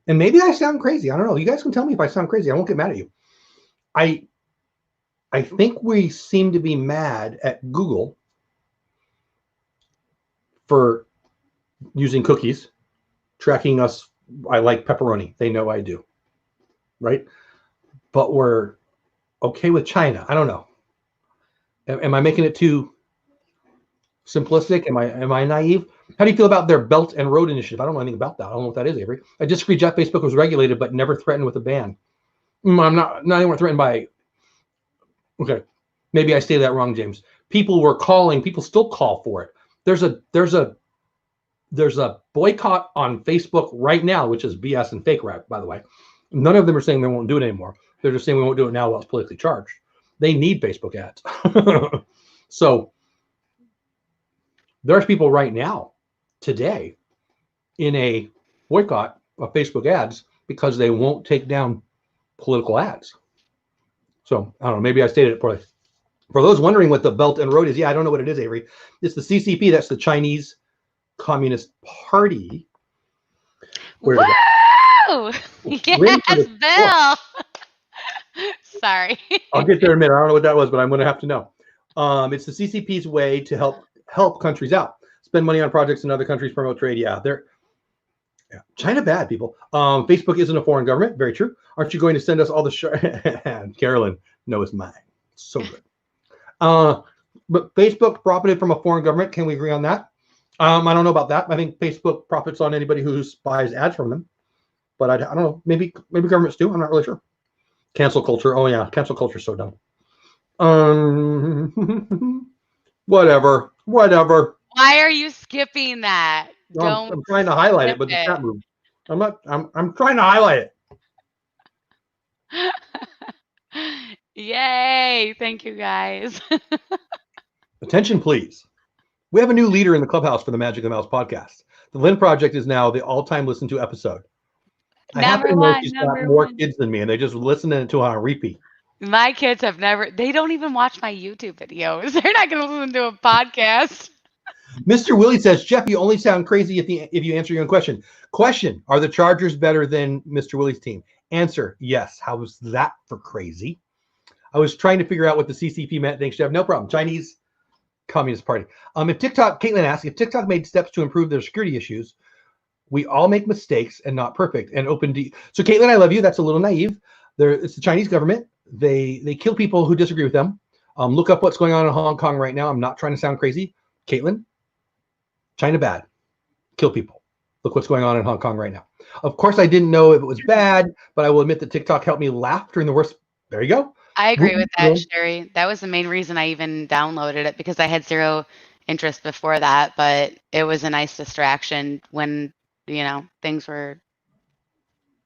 And maybe I sound crazy. I don't know. You guys can tell me if I sound crazy. I won't get mad at you. I think we seem to be mad at Google for using cookies, tracking us. I like pepperoni. They know I do. Right? But we're okay with China. I don't know. Am I making it too simplistic? Am I naive? How do you feel about their Belt and Road Initiative? I don't know anything about that. I don't know what that is, Avery. I disagree. Jeff, Facebook was regulated but never threatened with a ban. I'm not even threatened by. Okay, maybe I stated that wrong, James. People still call for it. There's a There's a boycott on Facebook right now, which is BS and fake, right? By the way, none of them are saying they won't do it anymore. They're just saying we won't do it now while it's politically charged. They need Facebook ads. So there's people right now, today, in a boycott of Facebook ads because they won't take down political ads. So I don't know, maybe I stated it poorly. For those wondering what the Belt and Road is, yeah, I don't know what it is, Avery. It's the CCP. That's the Chinese Communist Party. Woo! Yes, Bill. Sorry. I'll get there in a minute. I don't know what that was, but I'm going to have to know. It's the CCP's way to help countries out, spend money on projects in other countries, promote trade. Yeah, China bad, people. Facebook isn't a foreign government. Very true. Aren't you going to send us all the Carolyn, no, it's mine. So good. But Facebook profited from a foreign government. Can we agree on that? I don't know about that. I think Facebook profits on anybody who buys ads from them. But I don't know. Maybe governments do. I'm not really sure. Cancel culture. Oh yeah, cancel culture is so dumb. Whatever. Why are you skipping that? I'm trying to highlight it, but the chat moved. I'm trying to highlight it. Yay! Thank you, guys. Attention, please. We have a new leader in the clubhouse for the Magic of the Mouse podcast. The Lynn Project is now the all-time listened to episode. I happen to know she's got more kids than me, and they just listen to it on repeat. My kids have they don't even watch my YouTube videos. They're not going to listen to a podcast. Mr. Willie says, Jeff, you only sound crazy if you answer your own question. Question, are the Chargers better than Mr. Willie's team? Answer, yes. How was that for crazy? I was trying to figure out what the CCP meant. Thanks, Jeff. No problem. Chinese Communist Party. Caitlin asked, if TikTok made steps to improve their security issues, we all make mistakes and not perfect. And so Caitlin, I love you. That's a little naive. It's the Chinese government. They kill people who disagree with them. Look up what's going on in Hong Kong right now. I'm not trying to sound crazy. Caitlin, China bad. Kill people. Look what's going on in Hong Kong right now. Of course, I didn't know if it was bad, but I will admit that TikTok helped me laugh during the worst. There you go. I agree with that, Sherry. That was the main reason I even downloaded it, because I had zero interest before that, but it was a nice distraction when, things were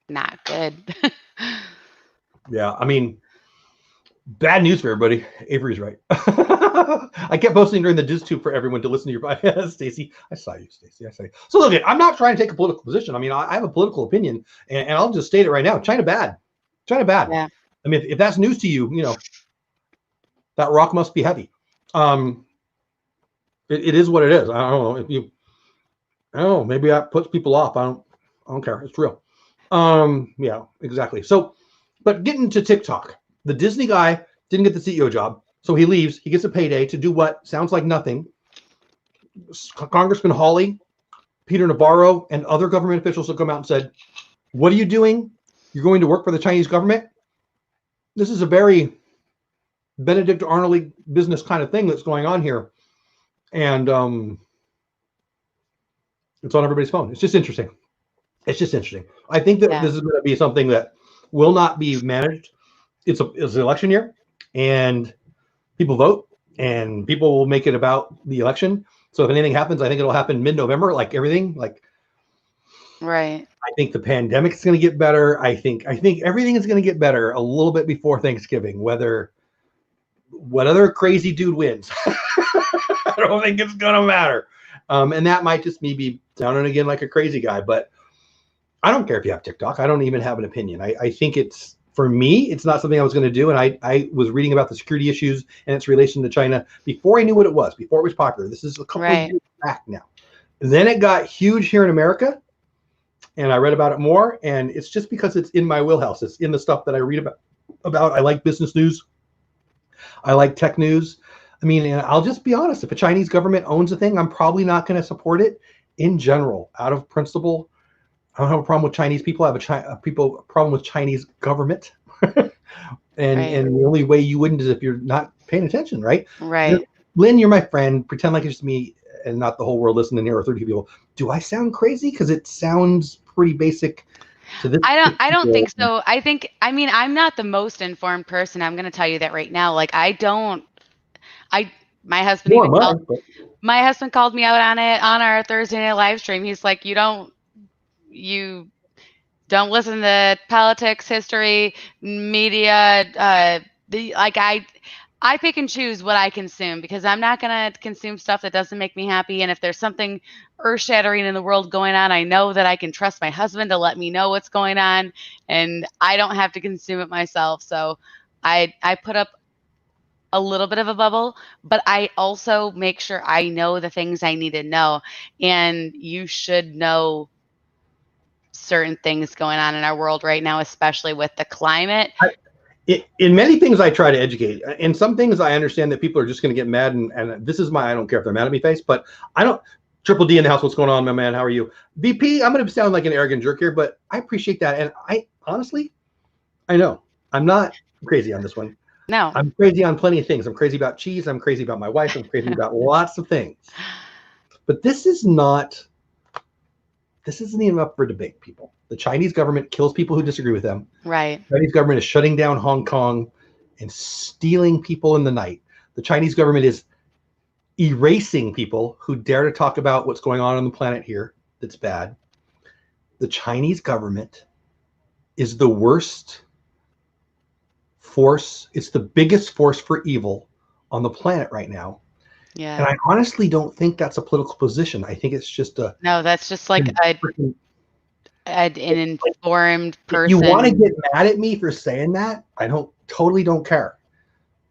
not good. Yeah, I mean, bad news for everybody. Avery's right. I kept posting during the DizTube for everyone to listen to your podcast. Stacy, I saw you, Stacy. I saw you. So look, I'm not trying to take a political position. I mean, I have a political opinion, and I'll just state it right now. China bad. China bad. Yeah. I mean, if that's news to you, that rock must be heavy. It is what it is. I don't know. Maybe that puts people off. I don't care. It's real. Yeah, exactly. So, but getting to TikTok, the Disney guy didn't get the CEO job, so he leaves. He gets a payday to do what sounds like nothing. Congressman Hawley, Peter Navarro, and other government officials have come out and said, "What are you doing? You're going to work for the Chinese government?" This is a very Benedict Arnold business kind of thing that's going on here. And it's on everybody's phone. It's just interesting. I think that this is going to be something that will not be managed. It's an election year, and people vote, and people will make it about the election. So if anything happens, I think it'll happen mid-November, like everything. Right. I think the pandemic is going to get better. I think everything is going to get better a little bit before Thanksgiving, whether whatever crazy dude wins. I don't think it's going to matter. And that might just me be sounding again like a crazy guy, but I don't care if you have TikTok. I don't even have an opinion. I think for me, it's not something I was going to do. And I was reading about the security issues and its relation to China before I knew what it was, before it was popular. This is a couple of years back now. Then it got huge here in America, and I read about it more. And it's just because it's in my wheelhouse. It's in the stuff that I read about. I like business news. I like tech news. I mean, and I'll just be honest. If a Chinese government owns a thing, I'm probably not going to support it in general, out of principle. I don't have a problem with Chinese people. I have a problem with Chinese government. and the only way you wouldn't is if you're not paying attention, right? Right. Lynn, you're my friend. Pretend like it's just me and not the whole world listening here, or 30 people. Do I sound crazy? Because it sounds pretty basic to this. I don't think so. I'm not the most informed person. I'm going to tell you that right now. My husband More even called. money, but My husband called me out on it on our Thursday night live stream. He's like, you don't listen to politics, history, media. I pick and choose what I consume because I'm not gonna consume stuff that doesn't make me happy. And if there's something earth shattering in the world going on, I know that I can trust my husband to let me know what's going on, and I don't have to consume it myself. So I put up a little bit of a bubble, but I also make sure I know the things I need to know. And you should know certain things going on in our world right now, especially with the climate. In many things, I try to educate. In some things, I understand that people are just going to get mad, and this is my I don't care if they're mad at me face, but I don't. Triple D in the house, what's going on, my man? How are you? VP, I'm going to sound like an arrogant jerk here, but I appreciate that. And I honestly, I know I'm not crazy on this one. No. I'm crazy on plenty of things. I'm crazy about cheese. I'm crazy about my wife. I'm crazy about lots of things. But this isn't even up for debate, people. The Chinese government kills people who disagree with them. Right. The Chinese government is shutting down Hong Kong and stealing people in the night. The Chinese government is erasing people who dare to talk about what's going on the planet here that's bad. The Chinese government is the worst force. It's the biggest force for evil on the planet right now. Yeah. And I honestly don't think that's a political position. I think it's just no, that's just like an informed person. If you want to get mad at me for saying that, I totally don't care.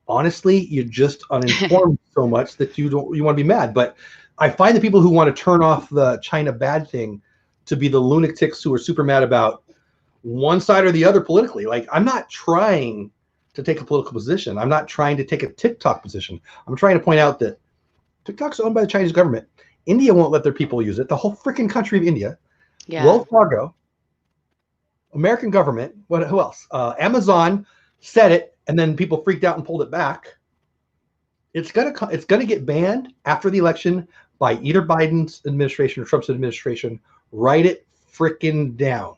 Honestly, you're just uninformed so much that you want to be mad. But I find the people who want to turn off the China bad thing to be the lunatics who are super mad about one side or the other politically. Like, I'm not trying to take a political position. I'm not trying to take a TikTok position. I'm trying to point out that TikTok's owned by the Chinese government. India won't let their people use it. The whole freaking country of India. Yeah. Wells Fargo, American government. Who else? Amazon said it, and then people freaked out and pulled it back. It's gonna get banned after the election by either Biden's administration or Trump's administration. Write it freaking down.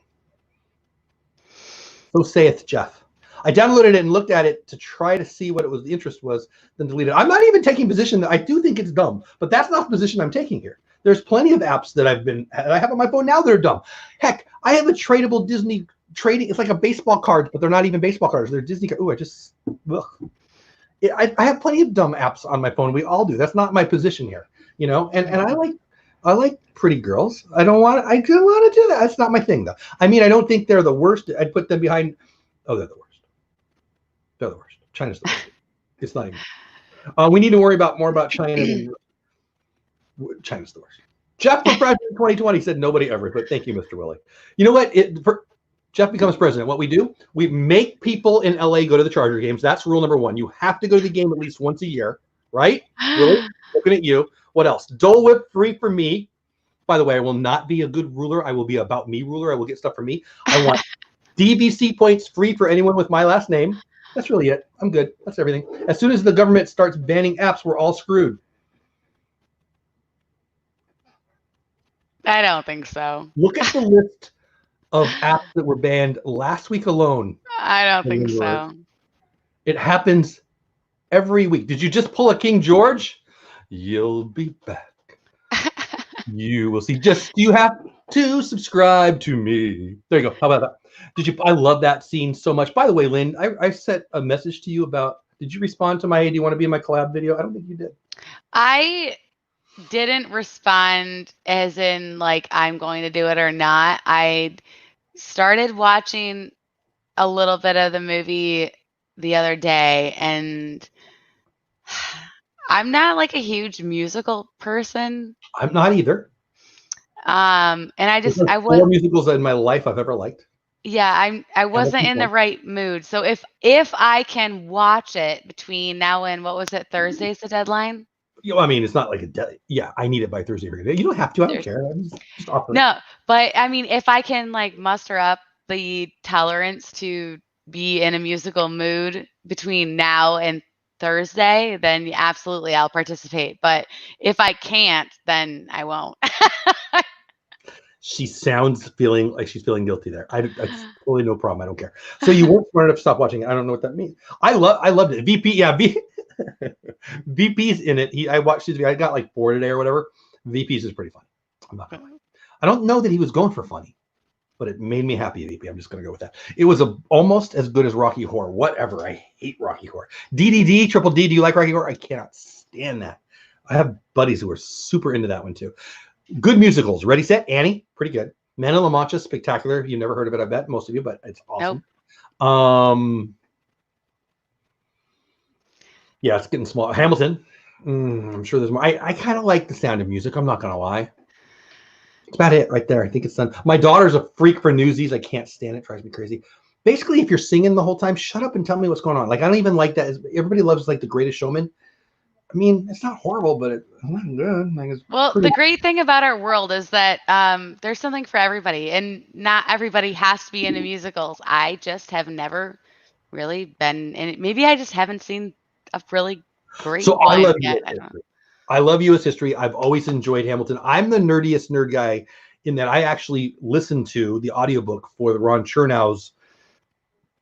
So saith Jeff. I downloaded it and looked at it to try to see what the interest was, then deleted it. I'm not even taking position that I do think it's dumb, but that's not the position I'm taking here. There's plenty of apps that I have on my phone now that are dumb. Heck, I have a tradable Disney trading. It's like a baseball card, but they're not even baseball cards. They're Disney cards. I have plenty of dumb apps on my phone. We all do. That's not my position here, you know. And I like pretty girls. I do want to do that. That's not my thing, though. I mean, I don't think they're the worst. I'd put them behind. Oh, they're the worst. They're the worst. China's the worst. It's not even. We need to worry more about China than China's the worst. Jeff for president 2020 said nobody ever, but thank you, Mr. Willie. You know what? Jeff becomes president. What we do, we make people in LA go to the Charger games. That's rule number one. You have to go to the game at least once a year, right? Really? Looking at you. What else? Dole Whip free for me. By the way, I will not be a good ruler. I will be about me ruler. I will get stuff for me. I want DVC points free for anyone with my last name. That's really it. I'm good. That's everything. As soon as the government starts banning apps, we're all screwed. I don't think so. Look at the list of apps that were banned last week alone. I don't think so. It happens every week. Did you just pull a King George? You'll be back. You will see. You have to subscribe to me. There you go. How about that? I love that scene so much. By the way, Lynn, I sent a message to you about, did you respond to my, hey, do you want to be in my collab video? I don't think you did. I didn't respond as in like I'm going to do it or not. I started watching a little bit of the movie the other day, and I'm not like a huge musical person. I'm not either. And I was 4 musicals in my life I've ever liked. Yeah, I wasn't in the right mood. So if I can watch it between now and what was it, Thursday's the deadline? I mean, it's not like yeah, I need it by Thursday. You don't have to. I don't care. Just offer no, but I mean, if I can like muster up the tolerance to be in a musical mood between now and Thursday, then absolutely I'll participate. But if I can't, then I won't. She sounds feeling like she's feeling guilty there. I totally no problem. I don't care. So you weren't smart enough to stop watching it. I don't know what that means. I loved it. VP, yeah. VP's in it. I watched his video. I got like 4 today or whatever. VP's is pretty funny. I'm not gonna lie. I don't know that he was going for funny, but it made me happy. VP. I'm just gonna go with that. It was almost as good as Rocky Horror. Whatever. I hate Rocky Horror. DDD, Triple D. Do you like Rocky Horror? I cannot stand that. I have buddies who are super into that one too. Good musicals. Ready, Set, Annie. Pretty good. Man in La Mancha, spectacular. You never heard of it, I bet, most of you, but it's awesome. Nope. Yeah, it's getting small. Hamilton. I'm sure there's more. I kind of like The Sound of Music. I'm not gonna lie. It's about it right there. I think it's done. My daughter's a freak for Newsies. I can't stand it. It drives me crazy. Basically, if you're singing the whole time, shut up and tell me what's going on. Like, I don't even like that. Everybody loves like The Greatest Showman. I mean, it's not horrible, but it's not good. Like, the great thing about our world is that there's something for everybody, and not everybody has to be into musicals. I just have never really been in it. Maybe I just haven't seen a really great one yet. I love U.S. history. I've always enjoyed Hamilton. I'm the nerdiest nerd guy in that I actually listened to the audiobook for the Ron Chernow's,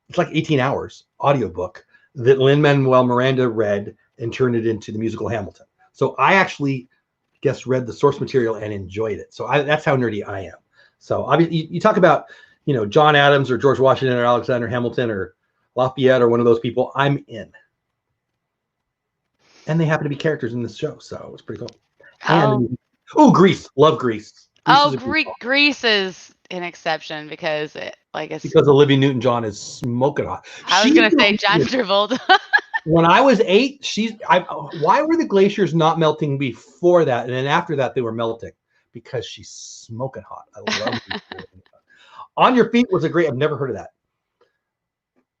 it's like 18 hours audiobook that Lin-Manuel Miranda read and turned it into the musical Hamilton. So I actually read the source material and enjoyed it. So that's how nerdy I am. So obviously you talk about, John Adams or George Washington or Alexander Hamilton or Lafayette or one of those people, I'm in. And they happen to be characters in this show, so it was pretty cool. Grease. Love Grease. Grease is an exception because because Olivia Newton-John is smoking hot. I was going to say John Travolta. When I was 8, why were the glaciers not melting before that? And then after that, they were melting because she's smoking hot. I love it. On Your Feet was I've never heard of that.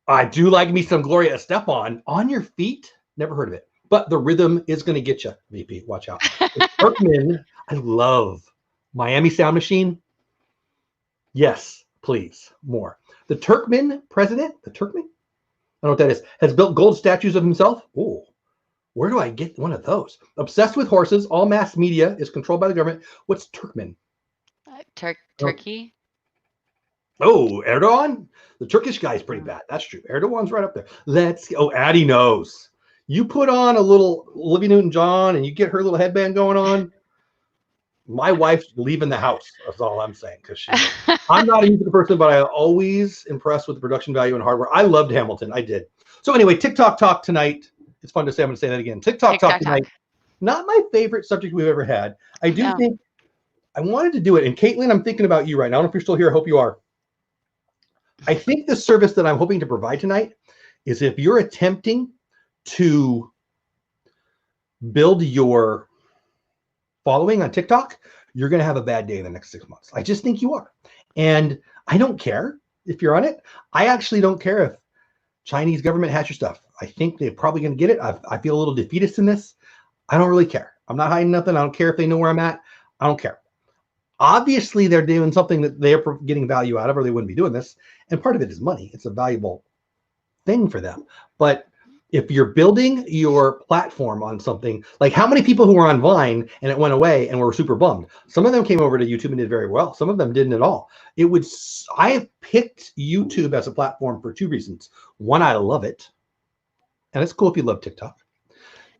I do like me some Gloria Estefan. On Your Feet, never heard of it. But the rhythm is going to get you, VP. Watch out. Kirkman, I love Miami Sound Machine. Yes, please, more. The Turkmen president, I don't know what that is, has built gold statues of himself. Oh, where do I get one of those? Obsessed with horses, all mass media is controlled by the government. What's Turkmen? Turkey. Oh, Erdogan? The Turkish guy is pretty bad. That's true. Erdogan's right up there. Addie knows. You put on a little Olivia Newton-John and you get her little headband going on. My wife's leaving the house. That's all I'm saying. Because I'm not a musical person, but I'm always impressed with the production value and hardware. I loved Hamilton. I did. So anyway, TikTok talk tonight. It's fun to say. I'm going to say that again. TikTok talk tonight. Not my favorite subject we've ever had. I do think I wanted to do it. And Caitlin, I'm thinking about you right now. I don't know if you're still here. I hope you are. I think the service that I'm hoping to provide tonight is if you're attempting to build your following on TikTok, you're going to have a bad day in the next 6 months. I just think you are. And I don't care if you're on it. I actually don't care if Chinese government has your stuff. I think they're probably going to get it. I feel a little defeatist in this. I don't really care. I'm not hiding nothing. I don't care if they know where I'm at. I don't care. Obviously, they're doing something that they're getting value out of, or they wouldn't be doing this. And part of it is money. It's a valuable thing for them. But if you're building your platform on something, like how many people who were on Vine and it went away and were super bummed? Some of them came over to YouTube and did very well. Some of them didn't at all. I have picked YouTube as a platform for 2 reasons. One, I love it. And it's cool if you love TikTok.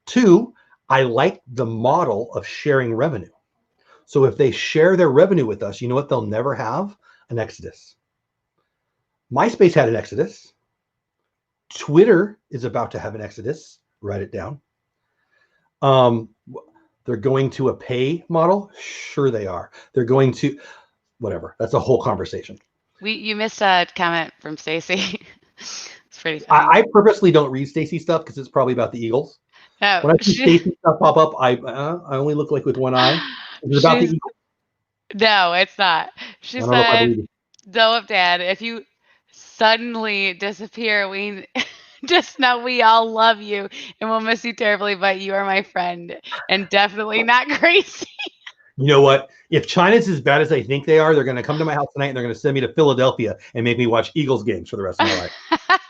2, I like the model of sharing revenue. So if they share their revenue with us, you know what they'll never have? An exodus. MySpace had an exodus. Twitter is about to have an exodus. Write it down. They're going to a pay model. Sure they are. They're going to whatever. That's a whole conversation. You missed a comment from Stacy. It's pretty funny. I purposely don't read Stacy stuff because it's probably about the Eagles. Oh, when I see Stacy stuff pop up, I only look like with one eye. It's about the Eagles. No, it's not. She said, Dole Whip Dad, if you suddenly disappear, we just know we all love you and we'll miss you terribly, but you are my friend and definitely not crazy. You know what? If China's as bad as I think they are, they're going to come to my house tonight and they're going to send me to Philadelphia and make me watch Eagles games for the rest of my life.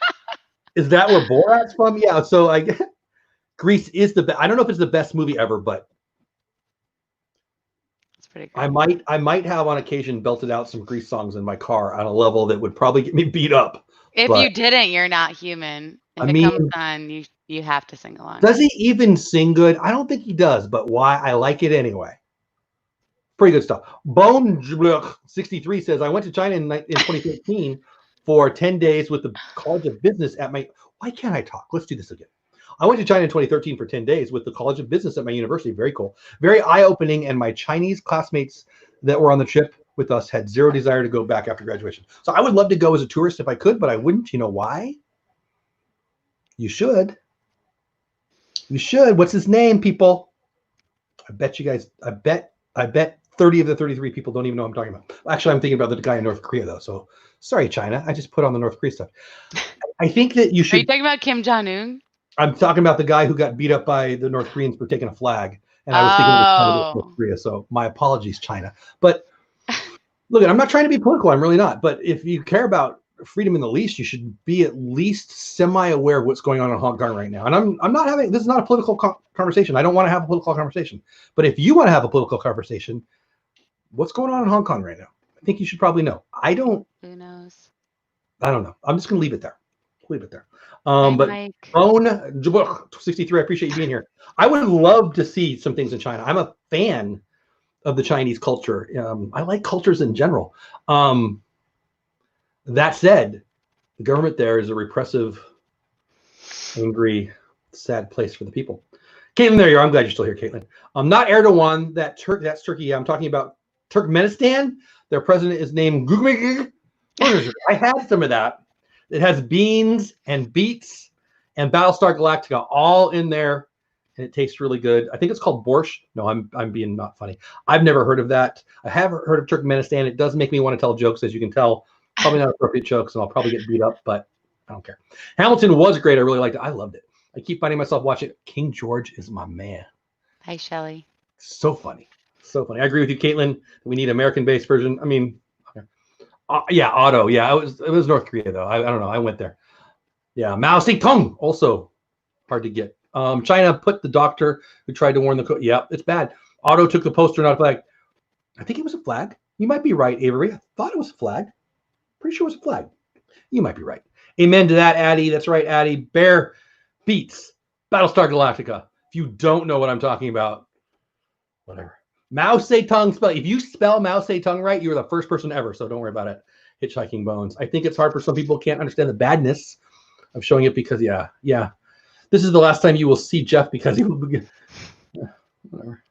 Is that where Borat's from? Yeah. So I guess Grease is the best. I don't know if it's the best movie ever, but it's pretty cool. I might have on occasion belted out some Grease songs in my car on a level that would probably get me beat up. If you didn't, you're not human. If it comes on, you You have to sing along. Does he even sing good? I don't think he does, but why? I like it anyway. Pretty good stuff. Bone 63 says, I went to China in 2013 for 10 days with the College of Business at my... Why can't I talk? Let's do this again. I went to China in 2013 for 10 days with the College of Business at my university. Very cool. Very eye-opening, and my Chinese classmates that were on the trip with us had zero desire to go back after graduation. So I would love to go as a tourist if I could, but I wouldn't. You know why? You should. You should. What's his name, people? I bet you guys, I bet 30 of the 33 people don't even know what I'm talking about. Actually, I'm thinking about the guy in North Korea, though. So sorry, China. I just put on the North Korea stuff. I think that you should. Are you talking about Kim Jong-un? I'm talking about the guy who got beat up by the North Koreans for taking a flag. And I was thinking of North Korea. So my apologies, China. But look, I'm not trying to be political. I'm really not. But if you care about freedom in the least, you should be at least semi-aware of what's going on in Hong Kong right now. And I'm not having, this is not a political conversation. I don't want to have a political conversation. But if you want to have a political conversation, what's going on in Hong Kong right now? I think you should probably know. Who knows? I don't know. I'm just going to leave it there. Leave it there. Hi, But Mike. Bone 63, I appreciate you being here. I would love to see some things in China. I'm a fan of the Chinese culture. I like cultures in general. That said, the government there is a repressive, angry, sad place for the people. Caitlin, there you are. I'm glad you're still here, Caitlin. Not Erdogan. That's Turkey. I'm talking about Turkmenistan. Their president is named Gugmig. I had some of that. It has beans and beets and Battlestar Galactica all in there, and it tastes really good. I think it's called borscht. No, I'm being not funny. I've never heard of that. I haven't heard of Turkmenistan. It does make me want to tell jokes, as you can tell. Probably not appropriate jokes, and I'll probably get beat up, but I don't care. Hamilton was great. I really liked it. I loved it. I keep finding myself watching it. King George is my man. Hi, Shelly. So funny. So funny. I agree with you, Caitlin. We need an American-based version. I mean, yeah, Otto. Yeah, it was North Korea, though. I don't know. I went there. Yeah, Mao Zedong, also hard to get. China put the doctor who tried to warn the... Yeah, it's bad. Otto took the poster, not a flag. I think it was a flag. You might be right, Avery. I thought it was a flag. Pretty sure it was a flag. You might be right. Amen to that, Addie. That's right, Addie. Bear beats Battlestar Galactica. If you don't know what I'm talking about, whatever. Mao Zedong spell. If you spell Mao Zedong right, you were the first person ever, so don't worry about it. Hitchhiking Bones. I think it's hard for some people who can't understand the badness of showing it because, yeah. This is the last time you will see Jeff because he will be... Whatever.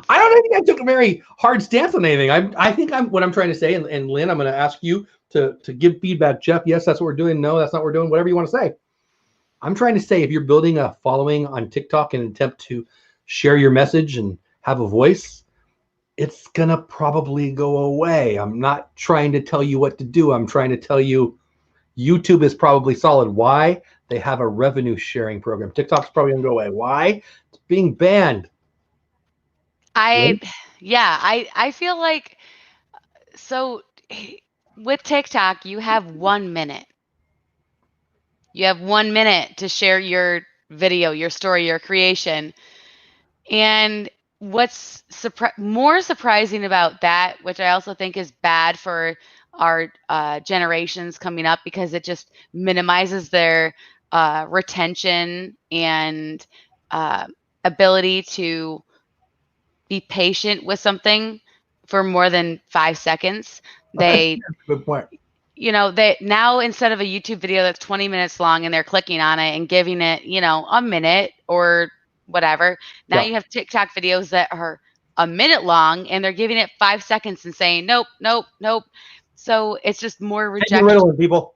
I don't think I took a very hard stance on anything. I think what I'm trying to say, and Lynn, I'm going to ask you to give feedback. Jeff, yes, that's what we're doing. No, that's not what we're doing. Whatever you want to say. I'm trying to say, if you're building a following on TikTok in an attempt to share your message and have a voice, it's going to probably go away. I'm not trying to tell you what to do. I'm trying to tell you YouTube is probably solid. Why? They have a revenue sharing program. TikTok's probably going to go away. Why? It's being banned. I feel like, so with TikTok, you have 1 minute. You have 1 minute to share your video, your story, your creation. And what's more surprising about that, which I also think is bad for our generations coming up, because it just minimizes their retention and ability to be patient with something for more than 5 seconds. Good point. They now, instead of a YouTube video that's 20 minutes long and they're clicking on it and giving it, a minute or whatever, now you have TikTok videos that are a minute long and they're giving it 5 seconds and saying, nope. So it's just more rejection. People.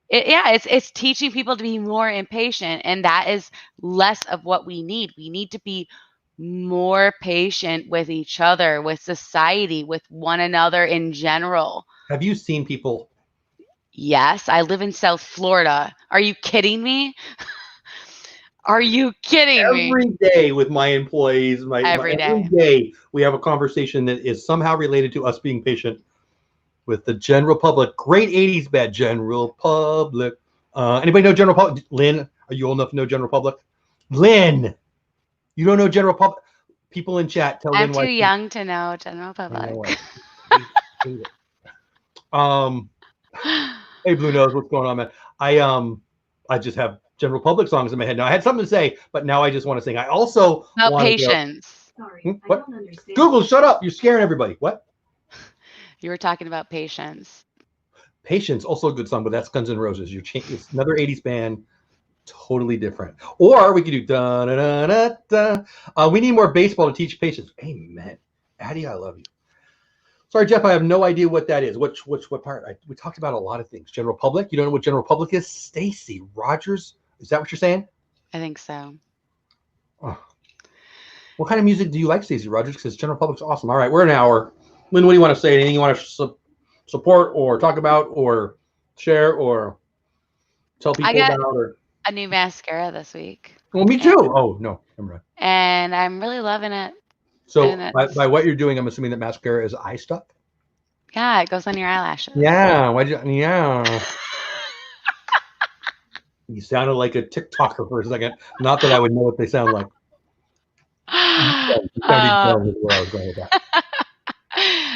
It's teaching people to be more impatient, and that is less of what we need. We need to be more patient with each other, with society, with one another in general. Have you seen people? Yes, I live in South Florida. Are you kidding me? Are you kidding me? Every day with my employees, every day we have a conversation that is somehow related to us being patient with the general public. Great 80s bad general public. Anybody know general public? Lynn, are you old enough to know general public? Lynn, you don't know general public? People in chat, tell I'm Lynn too young to know general public. Hey, Blue Nose, what's going on, man? I just have General Public songs in my head. Now I had something to say, but now I just want to sing. I also About want to go. patience. Sorry, I What? don't understand. Google, shut up! You're scaring everybody. What? You were talking about patience. Patience, also a good song, but that's Guns N' Roses. It's another '80s band, totally different. Or we could do da da da da da. We need more baseball to teach patience. Amen. Addie, I love you. Sorry, Jeff, I have no idea what that is. What part? We talked about a lot of things. General Public. You don't know what General Public is? Stacy Rogers. Is that what you're saying? I think so. Oh. What kind of music do you like, Stacy Rogers? Because General Public's awesome. All right, we're an hour. Lynn, what do you want to say? Anything you want to support or talk about or share or tell people I got about? Or a new mascara this week. well, me too. Oh no, never mind. And I'm really loving it. So by what you're doing, I'm assuming that mascara is eye stuff. Yeah, it goes on your eyelashes. Yeah. Yeah. You sounded like a TikToker for a second. Not that I would know what they sound like. You sounded dumb is where I was going with that.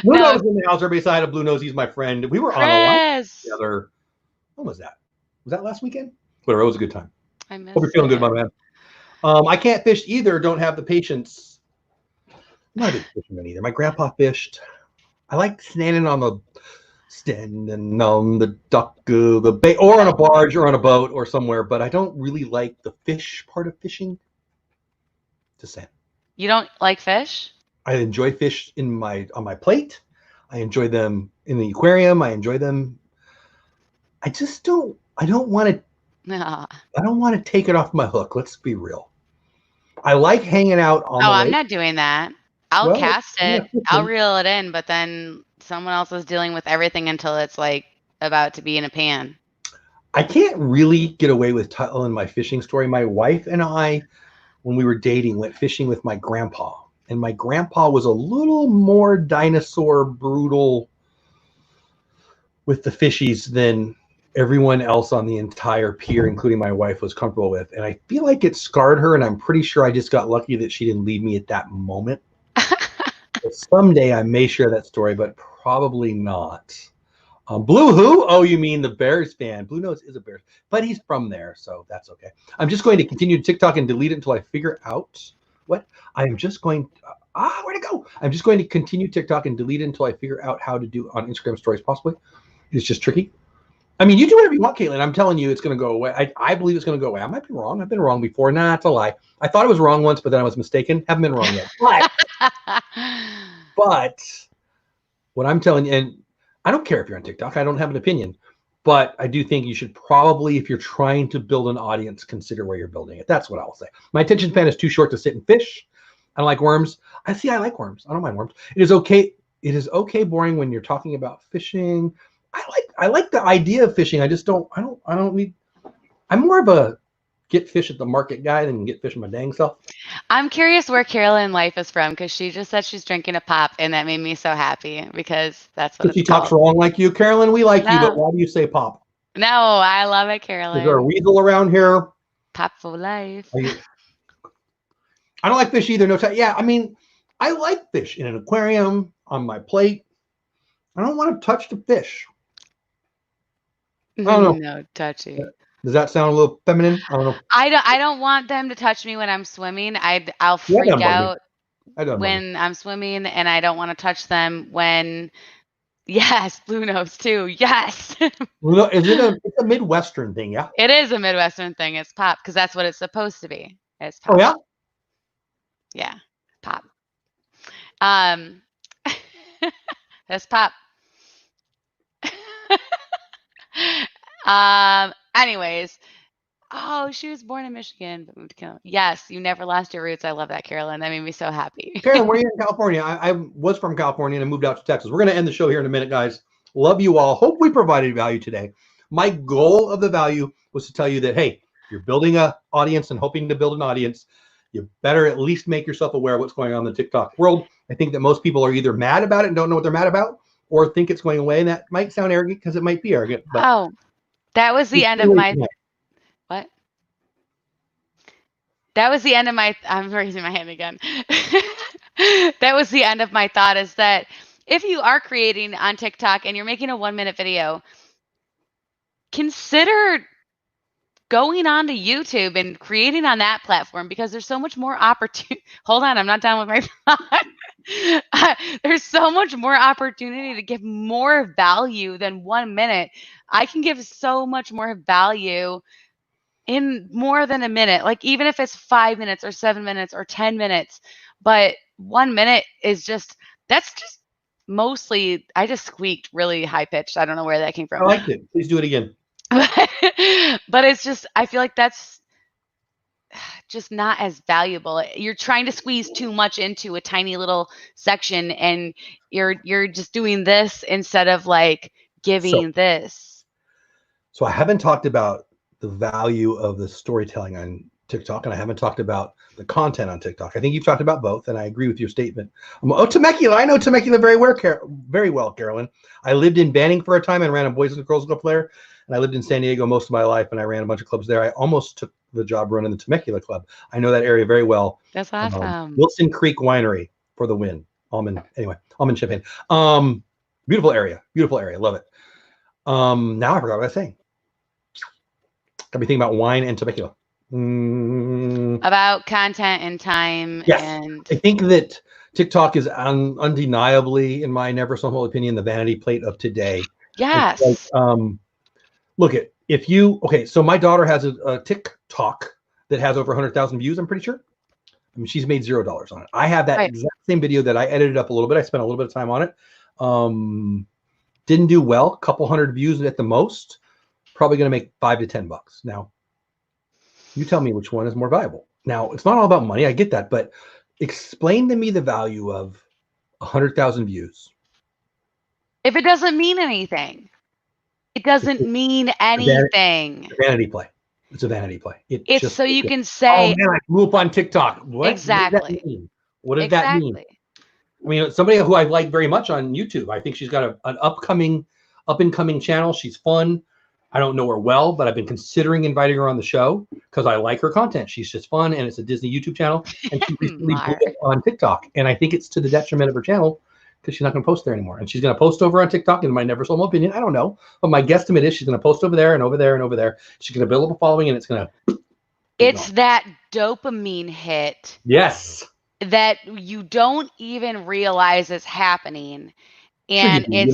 Blue No, Nose in the house. Everybody say hi to Blue Nose. He's my friend. We were on a lot together. When was that? Was that last weekend? Whatever. It was a good time. I Hope you're missed feeling good, it. my man. I can't fish either. Don't have the patience. I'm not a big fisherman either. My grandpa fished. I like standing on the dock, the bay, or on a barge, or on a boat, or somewhere. But I don't really like the fish part of fishing. Just saying. You don't like fish? I enjoy fish on my plate. I enjoy them in the aquarium. I enjoy them. I just don't. I don't want to. No. I don't want to take it off my hook. Let's be real. I like hanging out on the lake. I'm not doing that. I'll cast it. Yeah, I'll reel it in, but then someone else is dealing with everything until it's like about to be in a pan. I can't really get away with telling my fishing story. My wife and I, when we were dating, went fishing with my grandpa. And my grandpa was a little more dinosaur brutal with the fishies than everyone else on the entire pier, including my wife, was comfortable with. And I feel like it scarred her, and I'm pretty sure I just got lucky that she didn't leave me at that moment. Someday I may share that story, but probably not. Blue who? Oh, you mean the Bears fan. Blue Nose is a Bears, but he's from there, so that's okay. I'm just going to continue TikTok and delete it until I figure out what. I am just going, where'd it go? I'm just going to continue TikTok and delete it until I figure out how to do on Instagram stories, possibly. It's just tricky. I mean, you do whatever you want, Caitlin. I'm telling you, it's going to go away. I believe it's going to go away. I might be wrong. I've been wrong before. Nah, it's a lie. I thought I was wrong once, but then I was mistaken. Haven't been wrong yet. But what I'm telling you, and I don't care if you're on TikTok. I don't have an opinion. But I do think you should probably, if you're trying to build an audience, consider where you're building it. That's what I'll say. My attention span is too short to sit and fish. I don't like worms. I like worms. I don't mind worms. It is okay. It is okay boring when you're talking about fishing. I like the idea of fishing. I just don't need. I'm more of a get fish at the market guy than get fish my dang self. I'm curious where Carolyn Life is from, because she just said she's drinking a pop, and that made me so happy because that's what she talks wrong like you, Carolyn. We like you, but why do you say pop? No, I love it, Carolyn. Is there a weasel around here? Pop for life. I don't like fish either. No, yeah. I mean, I like fish in an aquarium on my plate. I don't want to touch the fish. I don't know. No touchy. Does that sound a little feminine? I don't know. I don't want them to touch me when I'm swimming. I'll freak out when I'm swimming, and I don't want to touch them when. Yes, Blue Nose too. Yes. It's a Midwestern thing, yeah. It is a Midwestern thing. It's pop because that's what it's supposed to be. It's pop. Oh yeah. Yeah, pop. That's pop. Anyways, she was born in Michigan but moved to Canada. Yes, you never lost your roots. I love that, Carolyn. That made me so happy. Carolyn, where are you in California? I was from California and I moved out to Texas. We're going to end the show here in a minute, guys. Love you all. Hope we provided value today. My goal of the value was to tell you that, hey, if you're building an audience and hoping to build an audience, you better at least make yourself aware of what's going on in the TikTok world. I think that most people are either mad about it and don't know what they're mad about, or think it's going away. And that might sound arrogant because it might be arrogant. But that was the end of my what? That was the end of my. I'm raising my hand again. That was the end of my thought. Is that if you are creating on TikTok and you're making a 1-minute video, consider going on to YouTube and creating on that platform, because there's so much more opportunity. Hold on, I'm not done with my thought. There's so much more opportunity to give more value than 1 minute. I can give so much more value in more than a minute, like even if it's 5 minutes or 7 minutes or 10 minutes. But 1 minute is that's just mostly, I just squeaked really high pitched. I don't know where that came I from. liked it. Please do it again. But it's just, I feel like that's just not as valuable. You're trying to squeeze too much into a tiny little section, and you're just doing this instead of like giving this. So I haven't talked about the value of the storytelling on TikTok, and I haven't talked about the content on TikTok. I think you've talked about both, and I agree with your statement. Temecula. I know Temecula very well, Carolyn. I lived in Banning for a time and ran a Boys and Girls Club there, and I lived in San Diego most of my life, and I ran a bunch of clubs there. I almost took the job running the Temecula Club. I know that area very well. That's awesome. Wilson Creek Winery for the win. Almond champagne. Beautiful area. Love it. Now I forgot what I was saying. Got me thinking about wine and Temecula. About content and time. Yes. And I think that TikTok is undeniably, in my never so humble opinion, the vanity plate of today. Yes. Look at so my daughter has a TikTok that has over 100,000 views, I'm pretty sure. I mean, she's made $0 on it. I have that exact same video that I edited up a little bit. I spent a little bit of time on it. Didn't do well, a couple hundred views at the most. Probably going to make $5 to $10. Now, you tell me which one is more valuable. Now, it's not all about money. I get that, but explain to me the value of 100,000 views. If it doesn't mean anything, it doesn't mean anything. Vanity play. It's a vanity play. It's just so you can say, "Oh man, I grew up on TikTok." What? Exactly. What does that mean? I mean, somebody who I like very much on YouTube. I think she's got an up and coming channel. She's fun. I don't know her well, but I've been considering inviting her on the show because I like her content. She's just fun, and it's a Disney YouTube channel, and she recently blew up on TikTok. And I think it's to the detriment of her channel because she's not going to post there anymore. And she's going to post over on TikTok, in my never so humble opinion. I don't know, but my guesstimate is she's going to post over there and over there and over there. She's going to build up a following, and it's going to. It's that dopamine hit. Yes. That you don't even realize is happening. And it's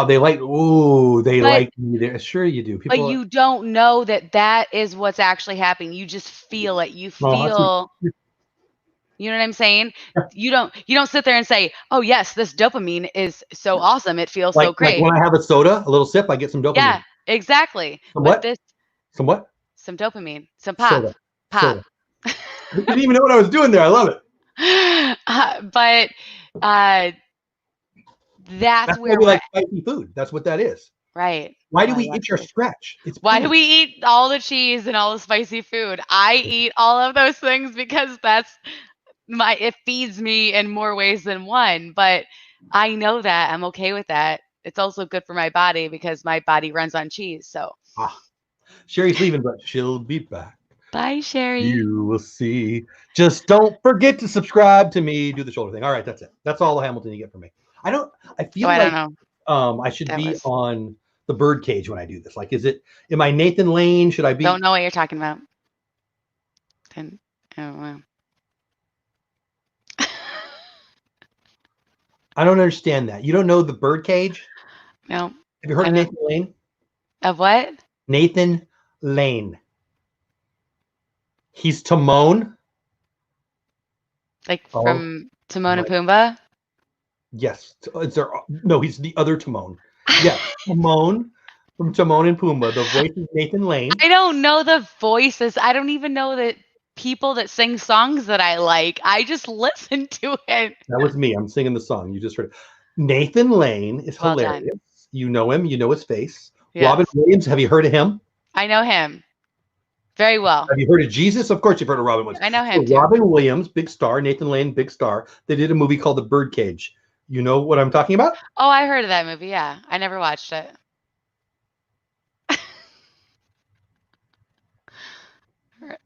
they like me. Sure you do. But you don't know that is what's actually happening. You just feel it. You feel. You know what I'm saying? You don't sit there and say, "Oh yes, this dopamine is so awesome. It feels so great." Like when I have a soda, a little sip, I get some dopamine. Yeah, exactly. Some what? Some what? Some dopamine. Some pop. Soda. Pop. I didn't even know what I was doing there. I love it. That's where we like spicy food. That's what that is. Right. Why do we itch or scratch? Why do we eat all the cheese and all the spicy food? I eat all of those things because it feeds me in more ways than one. But I know that. I'm okay with that. It's also good for my body because my body runs on cheese. So Sherry's leaving, but she'll be back. Bye, Sherry. You will see. Just don't forget to subscribe to me. Do the shoulder thing. All right, that's it. That's all the Hamilton you get from me. I feel like I don't know. I should be on the birdcage when I do this. Like, am I Nathan Lane? Should I be? Don't know what you're talking about. Then, oh wow. I don't understand that. You don't know the birdcage? No. Have you heard of Nathan Lane? Of what? Nathan Lane. He's Timon. Like from Timon and Pumbaa? Yes. No, he's the other Timon. Yes, Timon from Timon and Pumbaa. The voice is Nathan Lane. I don't know the voices. I don't even know the people that sing songs that I like. I just listen to it. That was me. I'm singing the song. You just heard it. Nathan Lane is hilarious. Done. You know him. You know his face. Yes. Robin Williams. Have you heard of him? I know him very well. Have you heard of Jesus? Of course you've heard of Robin Williams. I know him too. Robin Williams, big star. Nathan Lane, big star. They did a movie called The Birdcage. You know what I'm talking about? Oh, I heard of that movie. Yeah. I never watched it.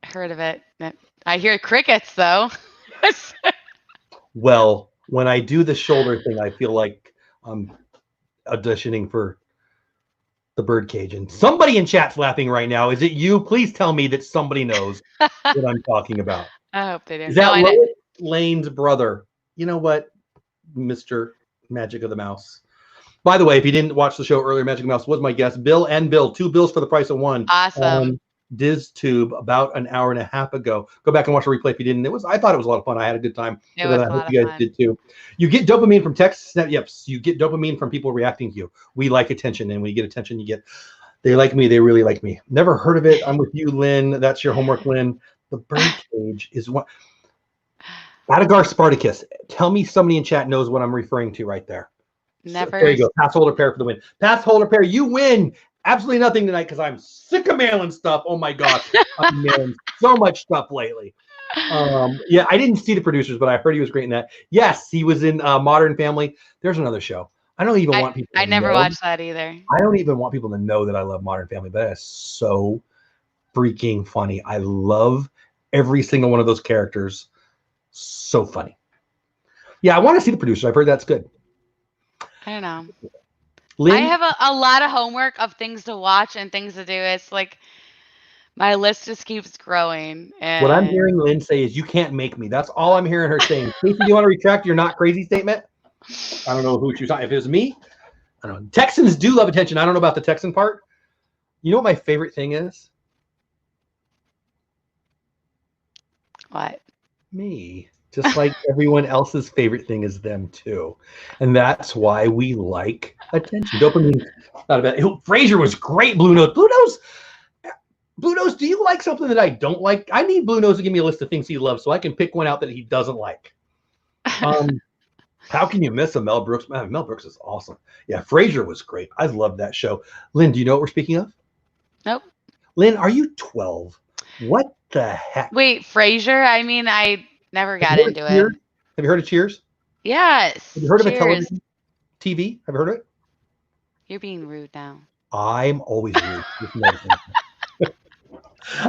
Heard of it. I hear crickets, though. Well, when I do the shoulder thing, I feel like I'm auditioning for The birdcage. And somebody in chat's laughing right now. Is it you? Please tell me that somebody knows what I'm talking about. I hope they do. Is that I Lois Lane's brother? You know what, Mr. Magic of the Mouse. By the way, if you didn't watch the show earlier, Magic of the Mouse was my guest. Bill and Bill, 2 bills for the price of 1. Awesome. DizTube about an hour and a half ago. Go back and watch the replay if you didn't. I thought it was a lot of fun. I had a good time. It was I hope you guys did too. You get dopamine from texts. Yep, you get dopamine from people reacting to you. We like attention, and when you get attention, you get. They like me. They really like me. Never heard of it. I'm with you, Lynn. That's your homework, Lynn. The birdcage is what. Adagar Spartacus. Tell me somebody in chat knows what I'm referring to right there. Never. So, there you go. Pass, hold, or pair for the win. Pass, hold, or pair. You win. Absolutely nothing tonight because I'm sick of mailing stuff. Oh my gosh, I'm mailing so much stuff lately. Yeah, I didn't see the producers, but I heard he was great in that. Yes, he was in Modern Family. There's another show. I don't even want people. I never watched that either. I don't even want people to know that I love Modern Family. That is so freaking funny. I love every single one of those characters. So funny. Yeah, I want to see the producers. I've heard that's good. I don't know. Lynn? I have a lot of homework of things to watch and things to do. It's like my list just keeps growing. And what I'm hearing Lynn say is you can't make me. That's all I'm hearing her saying. Casey, do you want to retract your not crazy statement? I don't know who she was talking. If it was me, I don't know. Texans do love attention. I don't know about the Texan part. You know what my favorite thing is? What? Me. Just like everyone else's favorite thing is them too. And that's why we like attention. Dopamine, not about Frasier was great. Blue Nose. Blue Nose, do you like something that I don't like? I need Blue Nose to give me a list of things he loves so I can pick one out that he doesn't like. How can you miss a Mel Brooks? Man, Mel Brooks is awesome. Yeah, Frasier was great. I loved that show. Lynn, do you know what we're speaking of? Nope. Lynn, are you 12? What the heck? Wait, Frasier? I mean, I never got into it. Have you heard of Cheers? Yes. Have you heard of a Cheers. television TV? Have you heard of it? You're being rude now. I'm always rude.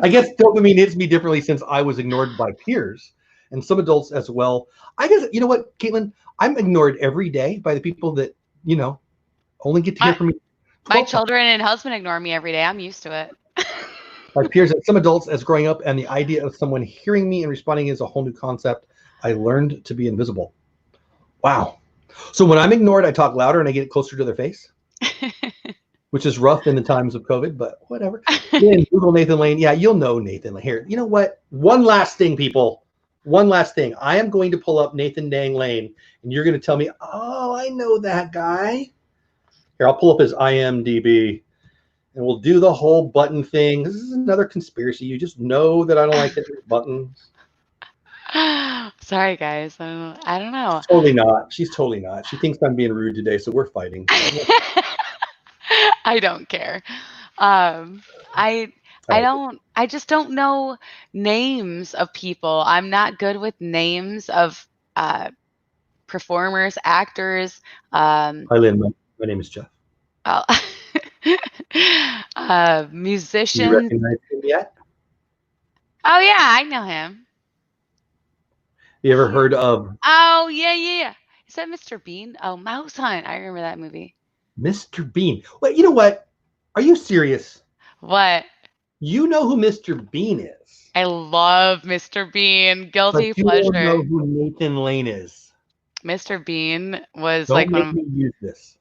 I guess dopamine hits me differently since I was ignored by peers and some adults as well. I guess, you know what, Caitlin? I'm ignored every day by the people that, only get to hear from me. My children and husband ignore me every day. I'm used to it. My peers and some adults as growing up, and the idea of someone hearing me and responding is a whole new concept. I learned to be invisible. Wow. So when I'm ignored, I talk louder and I get closer to their face, which is rough in the times of COVID, but whatever. Google Nathan Lane. Yeah, you'll know Nathan Lane. Here, you know what? One last thing, people. One last thing. I am going to pull up Nathan Dang Lane, and you're going to tell me, oh, I know that guy. Here, I'll pull up his IMDb. And we'll do the whole button thing. This is another conspiracy. You just know that I don't like hitting buttons. Sorry, guys. I don't know. Totally not. She's totally not. She thinks I'm being rude today, so we're fighting. I don't care. I just don't know names of people. I'm not good with names of performers, actors. Hi, Lynn. My name is Jeff. Musician. Do you recognize him yet? Oh yeah, I know him. You ever heard of? Oh yeah. Is that Mr. Bean? Oh, Mouse Hunt. I remember that movie. Mr. Bean. Well, you know what? Are you serious? What? You know who Mr. Bean is? I love Mr. Bean. Guilty but you pleasure. Don't know who Nathan Lane is. Mr. Bean was Don't like make one of me use this.